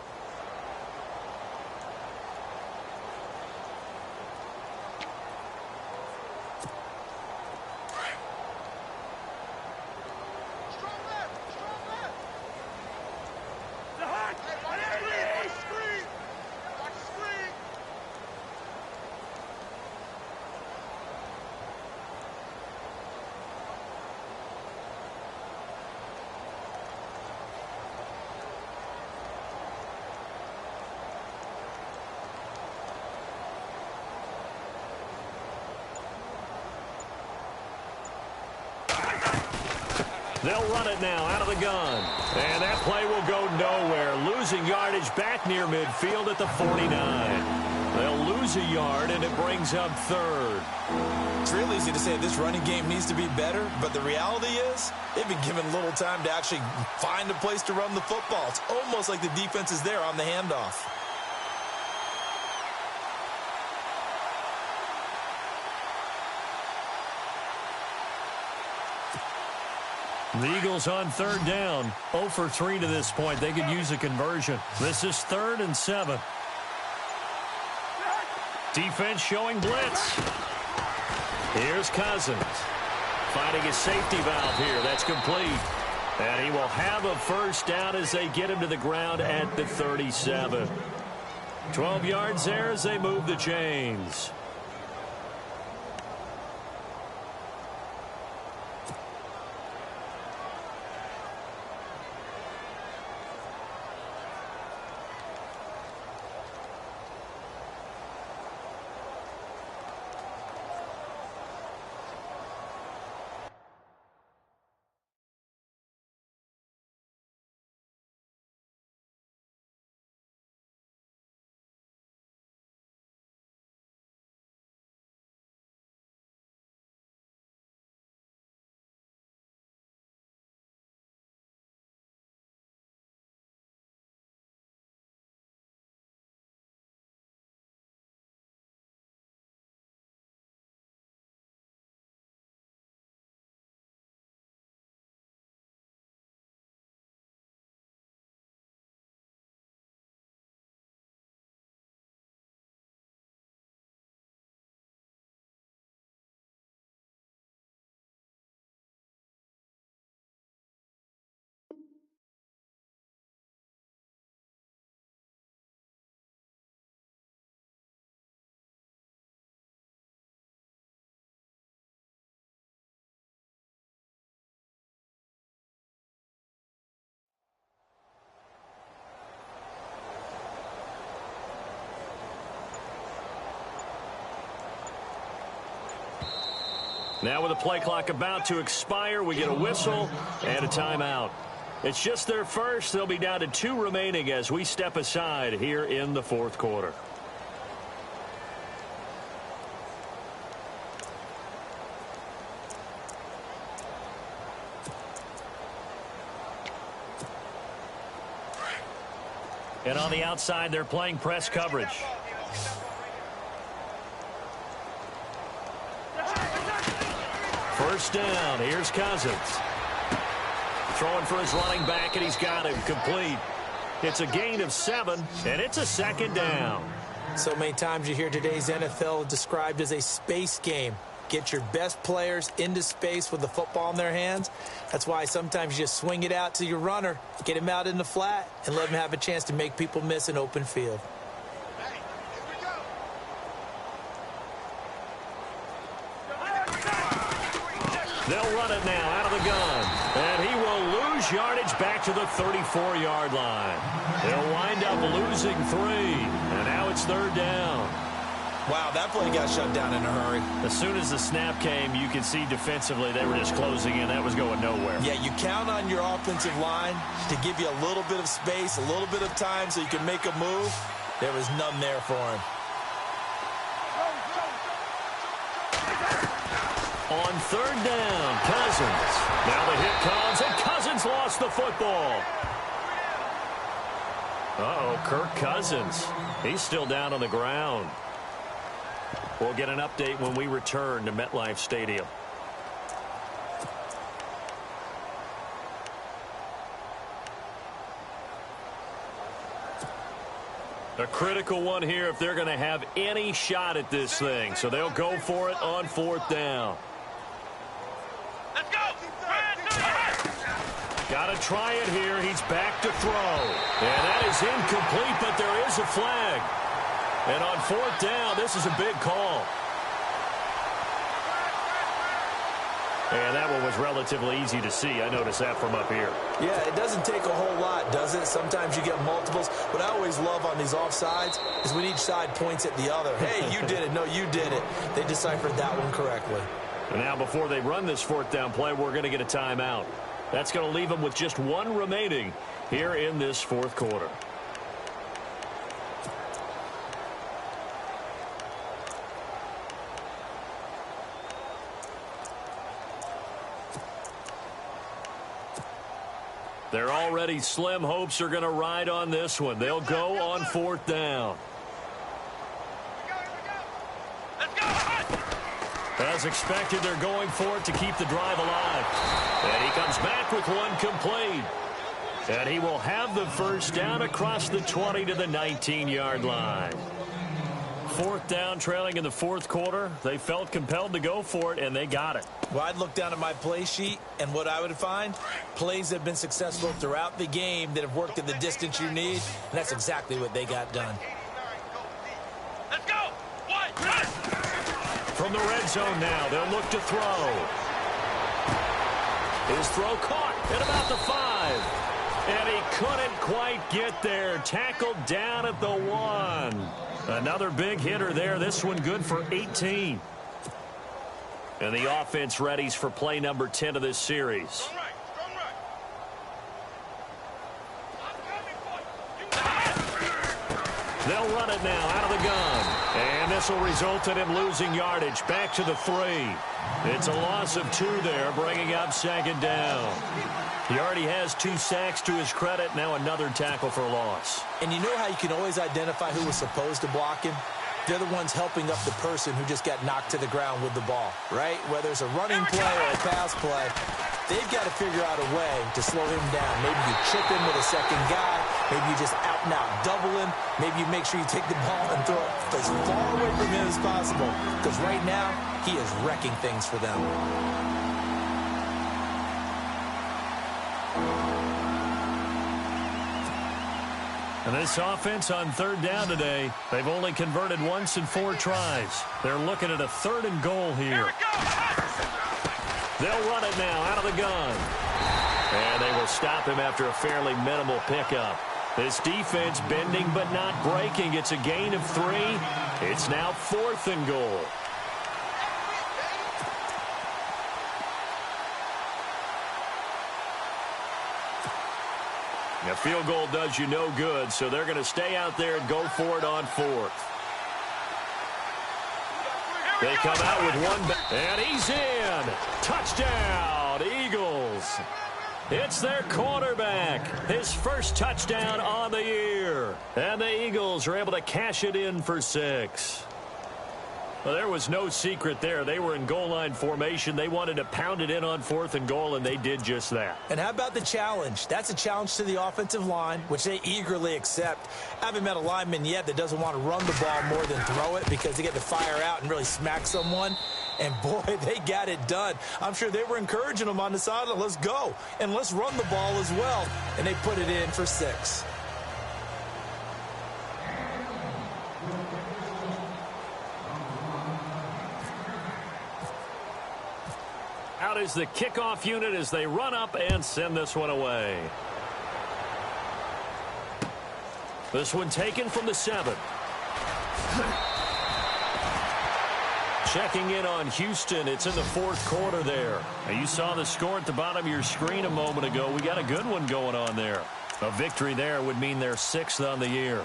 They'll run it now out of the gun. And that play will go nowhere. Losing yardage back near midfield at the 49. They'll lose a yard, and it brings up third. It's real easy to say this running game needs to be better, but the reality is they've been given little time to actually find a place to run the football. It's almost like the defense is there on the handoff. The Eagles on third down. 0 for 3 to this point. They could use a conversion. This is 3rd and 7. Defense showing blitz. Here's Cousins. Finding his safety valve here. That's complete. And he will have a first down as they get him to the ground at the 37. 12 yards there as they move the chains. Now with the play clock about to expire, we get a whistle and a timeout. It's just their first. They'll be down to 2 remaining as we step aside here in the fourth quarter. And on the outside, they're playing press coverage. First down. Here's Cousins. Throwing for his running back, and he's got him complete. It's a gain of 7, and it's a second down. So many times you hear today's NFL described as a space game. Get your best players into space with the football in their hands. That's why sometimes you just swing it out to your runner, get him out in the flat, and let him have a chance to make people miss an open field. They'll run it now out of the gun. And he will lose yardage back to the 34-yard line. They'll wind up losing 3. And now it's 3rd down. Wow, that play got shut down in a hurry. As soon as the snap came, you could see defensively they were just closing in. That was going nowhere. Yeah, you count on your offensive line to give you a little bit of space, a little bit of time so you can make a move. There was none there for him. On 3rd down, Cousins. Now the hit comes, and Cousins lost the football. Uh-oh, Kirk Cousins. He's still down on the ground. We'll get an update when we return to MetLife Stadium. A critical one here if they're going to have any shot at this thing. So they'll go for it on 4th down. Let's go! Got to try it here. He's back to throw. And that is incomplete, but there is a flag. And on 4th down, this is a big call. And that one was relatively easy to see. I noticed that from up here. Yeah, it doesn't take a whole lot, does it? Sometimes you get multiples. What I always love on these offsides is when each side points at the other. Hey, you did it. No, you did it. They deciphered that one correctly. And now before they run this 4th down play, we're going to get a timeout. That's going to leave them with just 1 remaining here in this 4th quarter. Their already slim hopes are going to ride on this one. They'll go on 4th down. As expected, they're going for it to keep the drive alive. And he comes back with one complete. And he will have the 1st down across the 20 to the 19-yard line. 4th down, trailing in the 4th quarter. They felt compelled to go for it, and they got it. Well, I'd look down at my play sheet, and what I would find, plays that have been successful throughout the game that have worked at the distance you need, and that's exactly what they got done. Let's go! One. From the red zone now, they'll look to throw. His throw caught at about the 5. And he couldn't quite get there. Tackled down at the 1. Another big hitter there. This one good for 18. And the offense readies for play number 10 of this series. They'll run it now out of the gun. And this will result in him losing yardage back to the 3. It's a loss of 2 there, bringing up 2nd down. He already has 2 sacks to his credit. Now another tackle for a loss. And you know how you can always identify who was supposed to block him? They're the ones helping up the person who just got knocked to the ground with the ball, right? Whether it's a running play or a pass play, they've got to figure out a way to slow him down. Maybe you chip him with a second guy. Maybe you just out and out double him. Maybe you make sure you take the ball and throw it as far away from him as possible. Because right now, he is wrecking things for them. And this offense on 3rd down today, they've only converted once in 4 tries. They're looking at a 3rd and goal here. They'll run it now out of the gun. And they will stop him after a fairly minimal pickup. This defense bending but not breaking. It's a gain of 3. It's now 4th and goal. A field goal does you no good, so they're going to stay out there and go for it on 4th. They come out with one, and he's in. Touchdown, Eagles. It's their quarterback. His first touchdown on the year. And the Eagles are able to cash it in for 6. Well, there was no secret there. They were in goal line formation. They wanted to pound it in on 4th and goal, and they did just that. And how about the challenge? That's a challenge to the offensive line, which they eagerly accept. I haven't met a lineman yet that doesn't want to run the ball more than throw it because they get to fire out and really smack someone. And, boy, they got it done. I'm sure they were encouraging them on the sideline. Let's go, and let's run the ball as well. And they put it in for 6. Out is the kickoff unit as they run up and send this one away. This one taken from the 7. Checking in on Houston. It's in the fourth quarter there. Now, you saw the score at the bottom of your screen a moment ago. We got a good one going on there. A victory there would mean they're 6th on the year.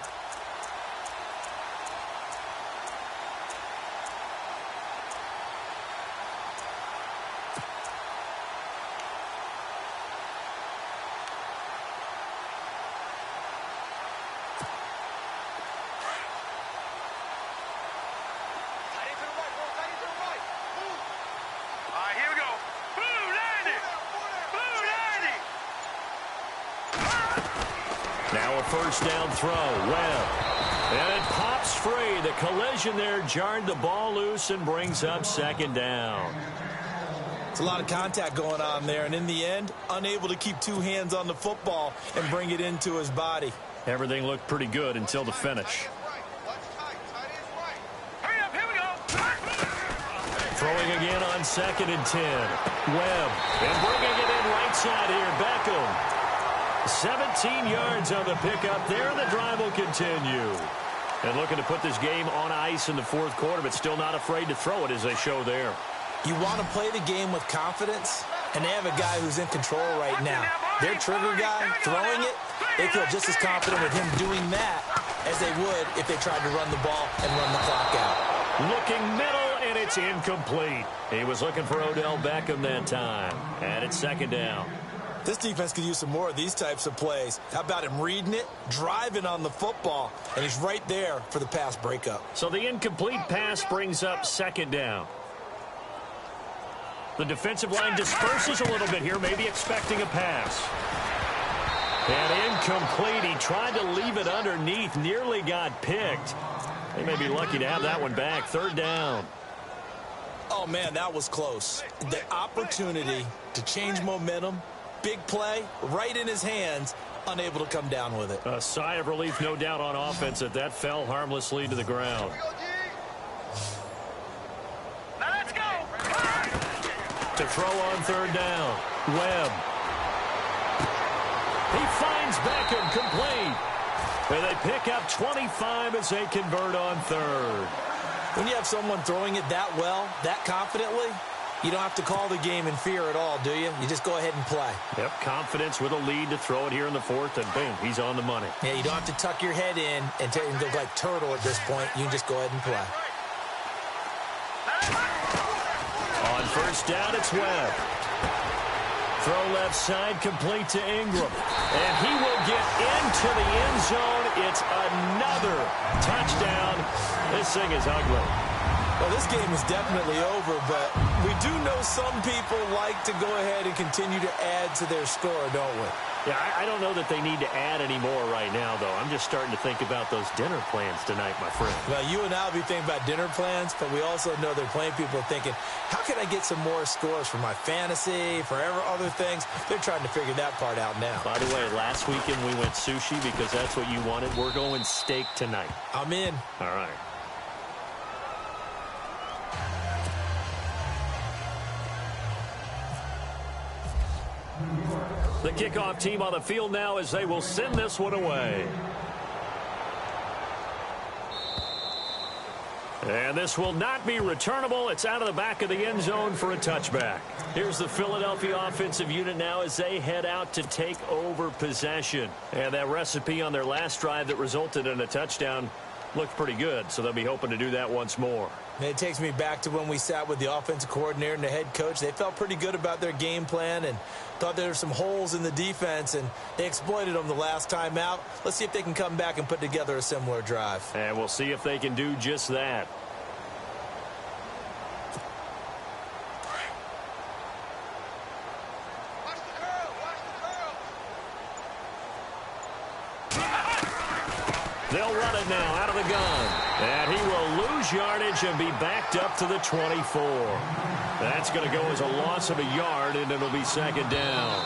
Now a first down throw. Webb. And it pops free. The collision there jarred the ball loose and brings up second down. It's a lot of contact going on there, and in the end, unable to keep two hands on the football and bring it into his body. Everything looked pretty good until the finish. Throwing again on 2nd and 10. Webb. And bringing it in right side here. Beckham. 17 yards on the pickup there, and the drive will continue. And looking to put this game on ice in the fourth quarter, but still not afraid to throw it as they show there. You want to play the game with confidence, and they have a guy who's in control right now. Their trigger guy throwing it, they feel just as confident with him doing that as they would if they tried to run the ball and run the clock out. Looking middle, and it's incomplete. He was looking for Odell Beckham that time. And it's second down. This defense could use some more of these types of plays. How about him reading it, driving on the football, and he's right there for the pass breakup. So the incomplete pass brings up second down. The defensive line disperses a little bit here, maybe expecting a pass. And incomplete. He tried to leave it underneath, nearly got picked. They may be lucky to have that one back. Third down. Oh, man, that was close. The opportunity to change momentum, big play, right in his hands, unable to come down with it. A sigh of relief, no doubt, on offense that that fell harmlessly to the ground. Now let's go. To throw on third down. Webb. He finds Beckham, complete. And they pick up 25 as they convert on third. When you have someone throwing it that well, that confidently, you don't have to call the game in fear at all, do you? You just go ahead and play. Yep, confidence with a lead to throw it here in the fourth, and boom, he's on the money. Yeah, you don't have to tuck your head in and look like turtle at this point. You can just go ahead and play. On first down, it's Webb. Throw left side, complete to Ingram. And he will get into the end zone. It's another touchdown. This thing is ugly. Well, this game is definitely over, but we do know some people like to go ahead and continue to add to their score, don't we? Yeah, I don't know that they need to add any more right now, though. I'm just starting to think about those dinner plans tonight, my friend. Well, you and I will be thinking about dinner plans, but we also know there are plenty of people thinking, how can I get some more scores for my fantasy, for other things? They're trying to figure that part out now. By the way, last weekend we went sushi because that's what you wanted. We're going steak tonight. I'm in. All right. The kickoff team on the field now as they will send this one away. And this will not be returnable. It's out of the back of the end zone for a touchback. Here's the Philadelphia offensive unit now as they head out to take over possession. And that recipe on their last drive that resulted in a touchdown looked pretty good, so they'll be hoping to do that once more. And it takes me back to when we sat with the offensive coordinator and the head coach. They felt pretty good about their game plan and thought there were some holes in the defense, and they exploited them the last time out. Let's see if they can come back and put together a similar drive. And we'll see if they can do just that. They'll run it now out of the gun. And he will lose yardage and be backed up to the 24. That's going to go as a loss of a yard, and it'll be second down.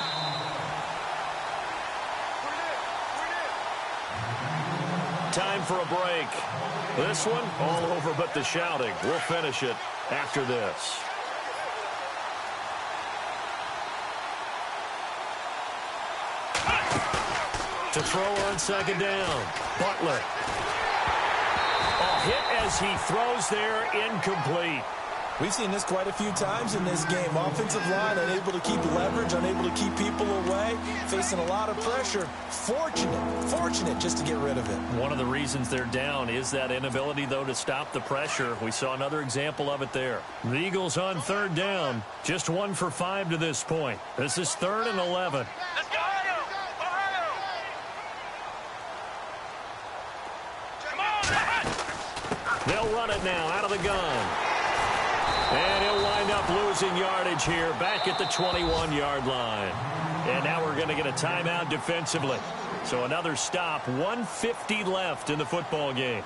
Time for a break. This one, all over but the shouting. We'll finish it after this. To throw on second down. Butler. A hit as he throws there, incomplete. We've seen this quite a few times in this game. Offensive line unable to keep leverage, unable to keep people away, facing a lot of pressure. Fortunate just to get rid of it. One of the reasons they're down is that inability, though, to stop the pressure. We saw another example of it there. The Eagles on third down, just 1 for 5 to this point. This is 3rd and 11. Let's go, Ohio! Ohio! Come on! They'll run it now out of the gun. And he'll wind up losing yardage here back at the 21-yard line. And now we're going to get a timeout defensively. So another stop, 1:50 left in the football game.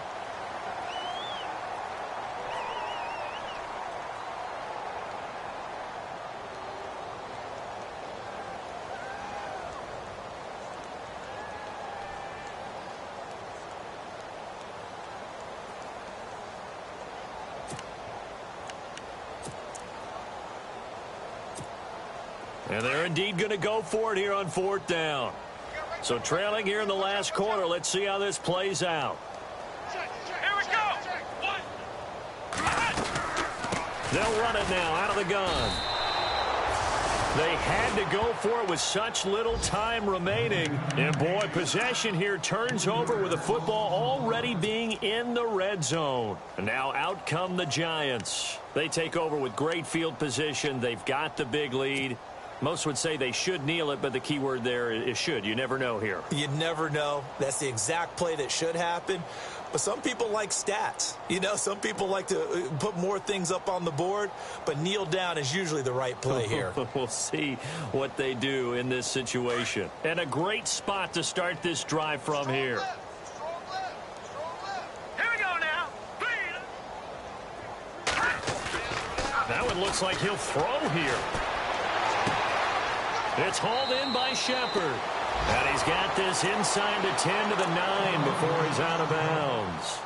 And they're indeed going to go for it here on 4th down. So trailing here in the last quarter. Let's see how this plays out. Here we go! They'll run it now out of the gun. They had to go for it with such little time remaining. And, boy, possession here turns over with the football already being in the red zone. And now out come the Giants. They take over with great field position. They've got the big lead. Most would say they should kneel it, but the key word there is should. You never know here. You never know. That's the exact play that should happen. But some people like stats. You know, some people like to put more things up on the board, but kneel down is usually the right play here. We'll see what they do in this situation. And a great spot to start this drive from here. Here we go now. That one looks like he'll throw here. It's hauled in by Shepard. And he's got this inside the 10 to the 9 before he's out of bounds.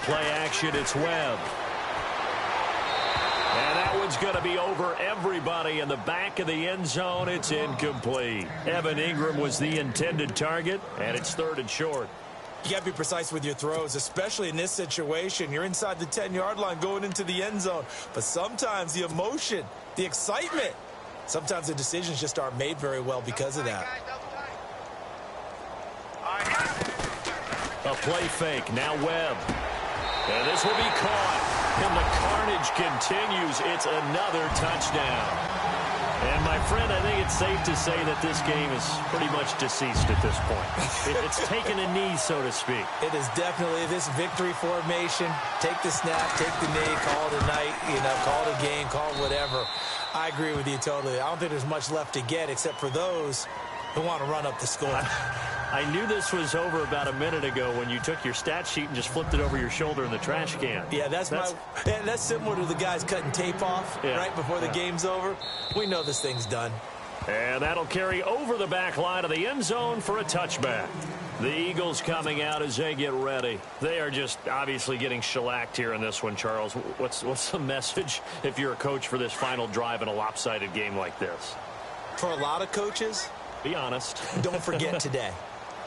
Play action, it's Webb. And that one's going to be over everybody in the back of the end zone. It's incomplete. Evan Ingram was the intended target, and it's 3rd and short. You got to be precise with your throws, especially in this situation. You're inside the 10-yard line going into the end zone. But sometimes the emotion, the excitement, sometimes the decisions just aren't made very well because of that. A play fake, now Webb. And this will be caught. And the carnage continues. It's another touchdown. And, my friend, I think it's safe to say that this game is pretty much deceased at this point. It's taken a knee, so to speak. It is definitely this victory formation. Take the snap, take the knee, call it a night, call it a game, call it whatever. I agree with you totally. I don't think there's much left to get except for those who want to run up the score. I knew this was over about a minute ago when you took your stat sheet and just flipped it over your shoulder in the trash can. Yeah, that's similar to the guys cutting tape off right before the game's over. We know this thing's done. And that'll carry over the back line of the end zone for a touchback. The Eagles coming out as they get ready. They are just obviously getting shellacked here in this one, Charles. What's the message if you're a coach for this final drive in a lopsided game like this? For a lot of coaches, be honest. Don't forget today.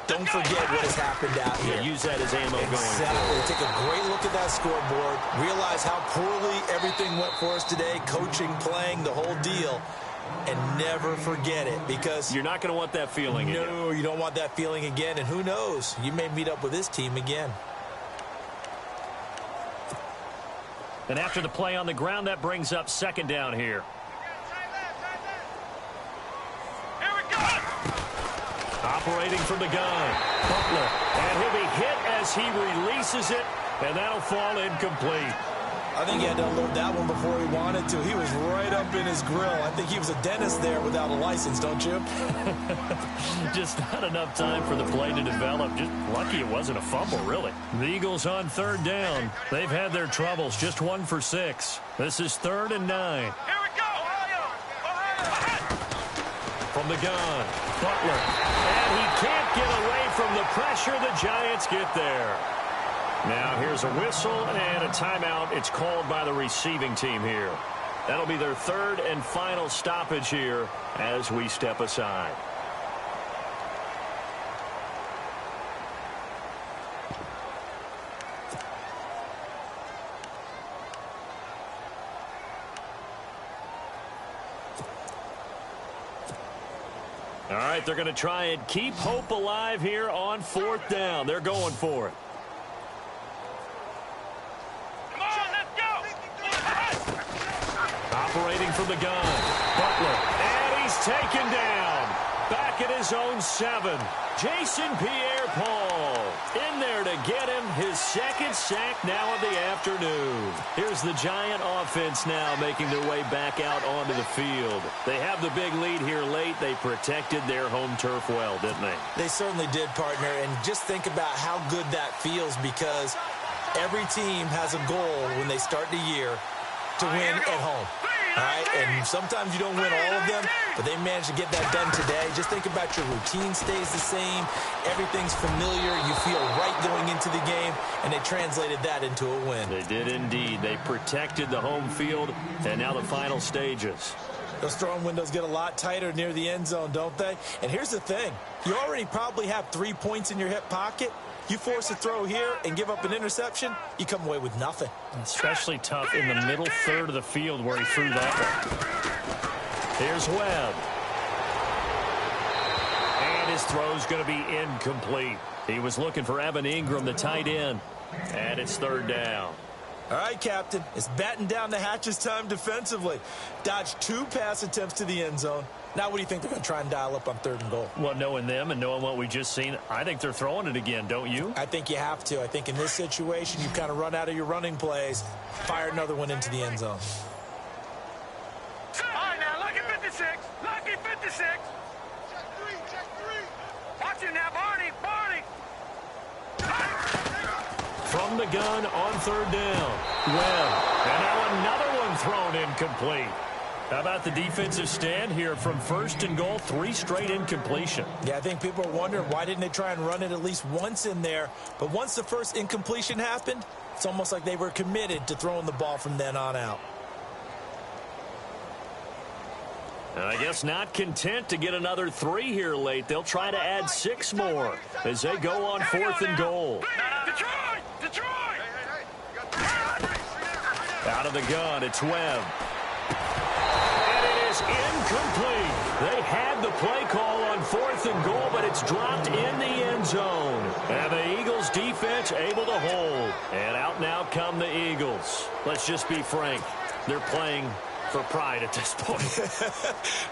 Don't forget what has happened out here. Yeah, use that as ammo going forward. Take a great look at that scoreboard. Realize how poorly everything went for us today. Coaching, playing, the whole deal. And never forget it, because you're not going to want that feeling again. No, you don't want that feeling again. And who knows? You may meet up with this team again. And after the play on the ground, that brings up 2nd down here. Operating from the gun, Butler, and he'll be hit as he releases it, and that'll fall incomplete. I think he had to unload that one before he wanted to. He was right up in his grill. I think he was a dentist there without a license, don't you? Just not enough time for the play to develop. Just lucky it wasn't a fumble, really. The Eagles on third down. They've had their troubles, just 1 for 6. This is 3rd and 9. Here we go. From the gun, Butler. And he can't get away from the pressure. The Giants get there. Now here's a whistle and a timeout. It's called by the receiving team here. That'll be their 3rd and final stoppage here as we step aside. All right, they're going to try and keep hope alive here on 4th down. They're going for it. Operating from the gun, Butler, and he's taken down. Back at his own 7. Jason Pierre-Paul in there to get him his 2nd sack now of the afternoon. Here's the Giant offense now making their way back out onto the field. They have the big lead here late. They protected their home turf well, didn't they? They certainly did, partner, and just think about how good that feels because every team has a goal when they start the year to win at home. All right, and sometimes you don't win all of them, but they managed to get that done today. Just think about your routine stays the same. Everything's familiar. You feel right going into the game, and they translated that into a win. They did indeed. They protected the home field, and now the final stages. Those throwing windows get a lot tighter near the end zone, don't they? And here's the thing. You already probably have 3 points in your hip pocket. You force a throw here and give up an interception, you come away with nothing. Especially tough in the middle third of the field where he threw that one. Here's Webb. And his throw's going to be incomplete. He was looking for Evan Ingram, the tight end. And it's 3rd down. All right, Captain. It's batten down the hatches time defensively. Dodged 2 pass attempts to the end zone. Now what do you think they're going to try and dial up on 3rd and goal? Well, knowing them and knowing what we just seen, I think they're throwing it again, don't you? I think you have to. I think in this situation, you kind of run out of your running plays, fire another one into the end zone. All right, now, lucky 56. Lucky 56. Check 3, check 3. Watch him now, Barney, Barney. From the gun on 3rd down. Webb. And now another one thrown incomplete. How about the defensive stand here from 1st and goal, 3 straight incompletion? Yeah, I think people are wondering why didn't they try and run it at least once in there. But once the first incompletion happened, it's almost like they were committed to throwing the ball from then on out. And I guess not content to get another 3 here late. They'll try to add 6 more as they go on 4th and goal. Detroit! Detroit! Out of the gun, it's Webb. Incomplete. They had the play call on 4th and goal, but it's dropped in the end zone. And the Eagles defense able to hold. And out now come the Eagles. Let's just be frank. They're playing for pride at this point.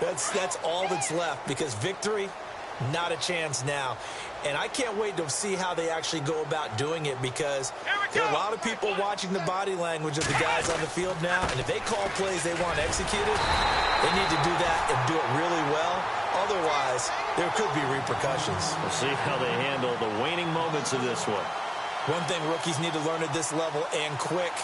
That's all that's left because victory, not a chance now. And I can't wait to see how they actually go about doing it because there are a lot of people watching the body language of the guys on the field now. And if they call plays they want executed, they need to do that and do it really well. Otherwise, there could be repercussions. We'll see how they handle the waning moments of this one. One thing rookies need to learn at this level and quick.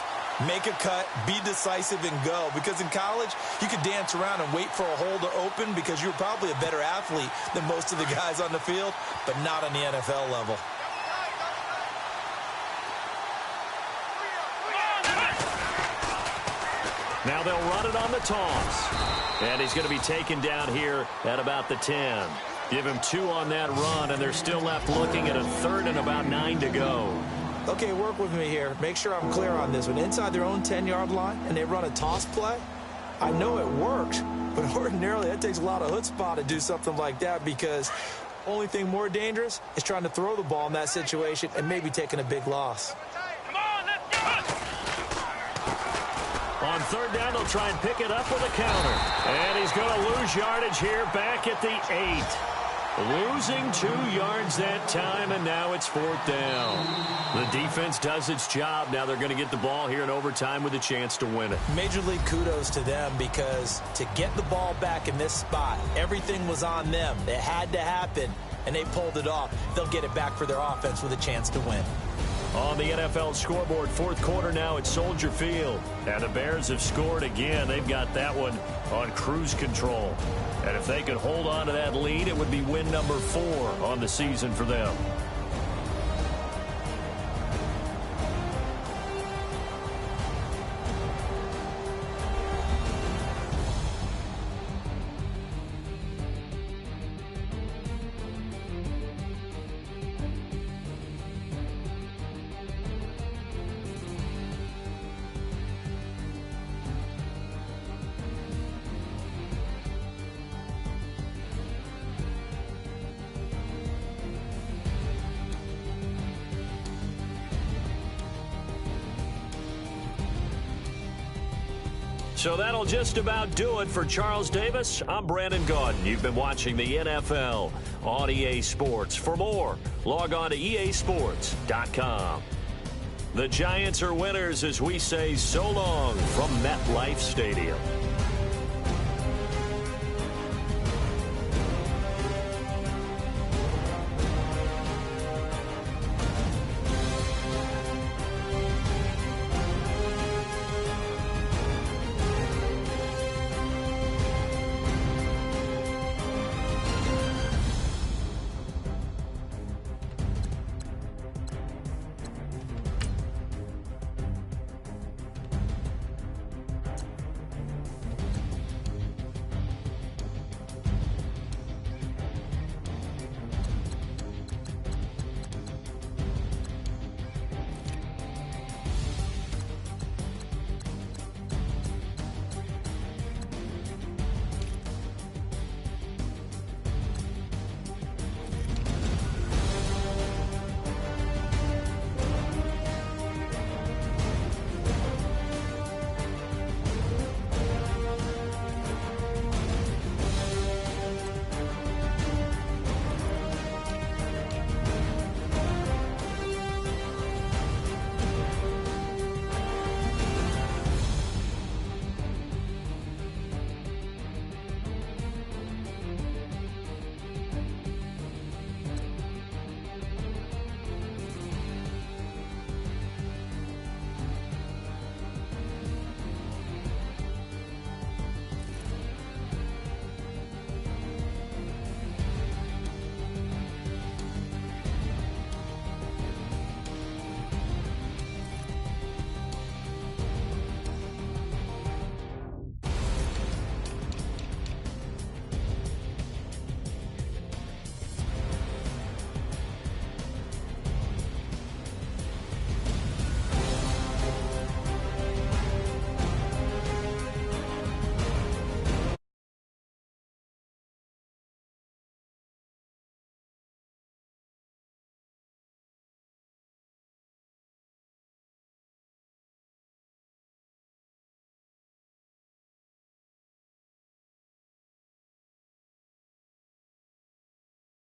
Make a cut, be decisive, and go. Because in college, you could dance around and wait for a hole to open because you're probably a better athlete than most of the guys on the field, but not on the NFL level. Now they'll run it on the toss. And he's going to be taken down here at about the 10. Give him 2 on that run, and they're still left looking at a 3rd and about 9 to go. Okay, work with me here. Make sure I'm clear on this one. Inside their own 10-yard line, and they run a toss play. I know it works, but ordinarily that takes a lot of chutzpah to do something like that because only thing more dangerous is trying to throw the ball in that situation and maybe taking a big loss. Come on, let's go! On 3rd down, they'll try and pick it up with a counter. And he's going to lose yardage here back at the 8. Losing 2 yards that time, and now it's 4th down. The defense does its job. Now they're going to get the ball here in overtime with a chance to win it. Major league kudos to them, because to get the ball back in this spot, everything was on them. It had to happen, and they pulled it off. They'll get it back for their offense with a chance to win. On the NFL scoreboard, 4th quarter now at Soldier Field. And the Bears have scored again. They've got that one on cruise control. And if they could hold on to that lead, it would be win number 4 on the season for them. So that'll just about do it for Charles Davis. I'm Brandon Gaudin. You've been watching the NFL on EA Sports. For more, log on to easports.com. The Giants are winners as we say so long from MetLife Stadium.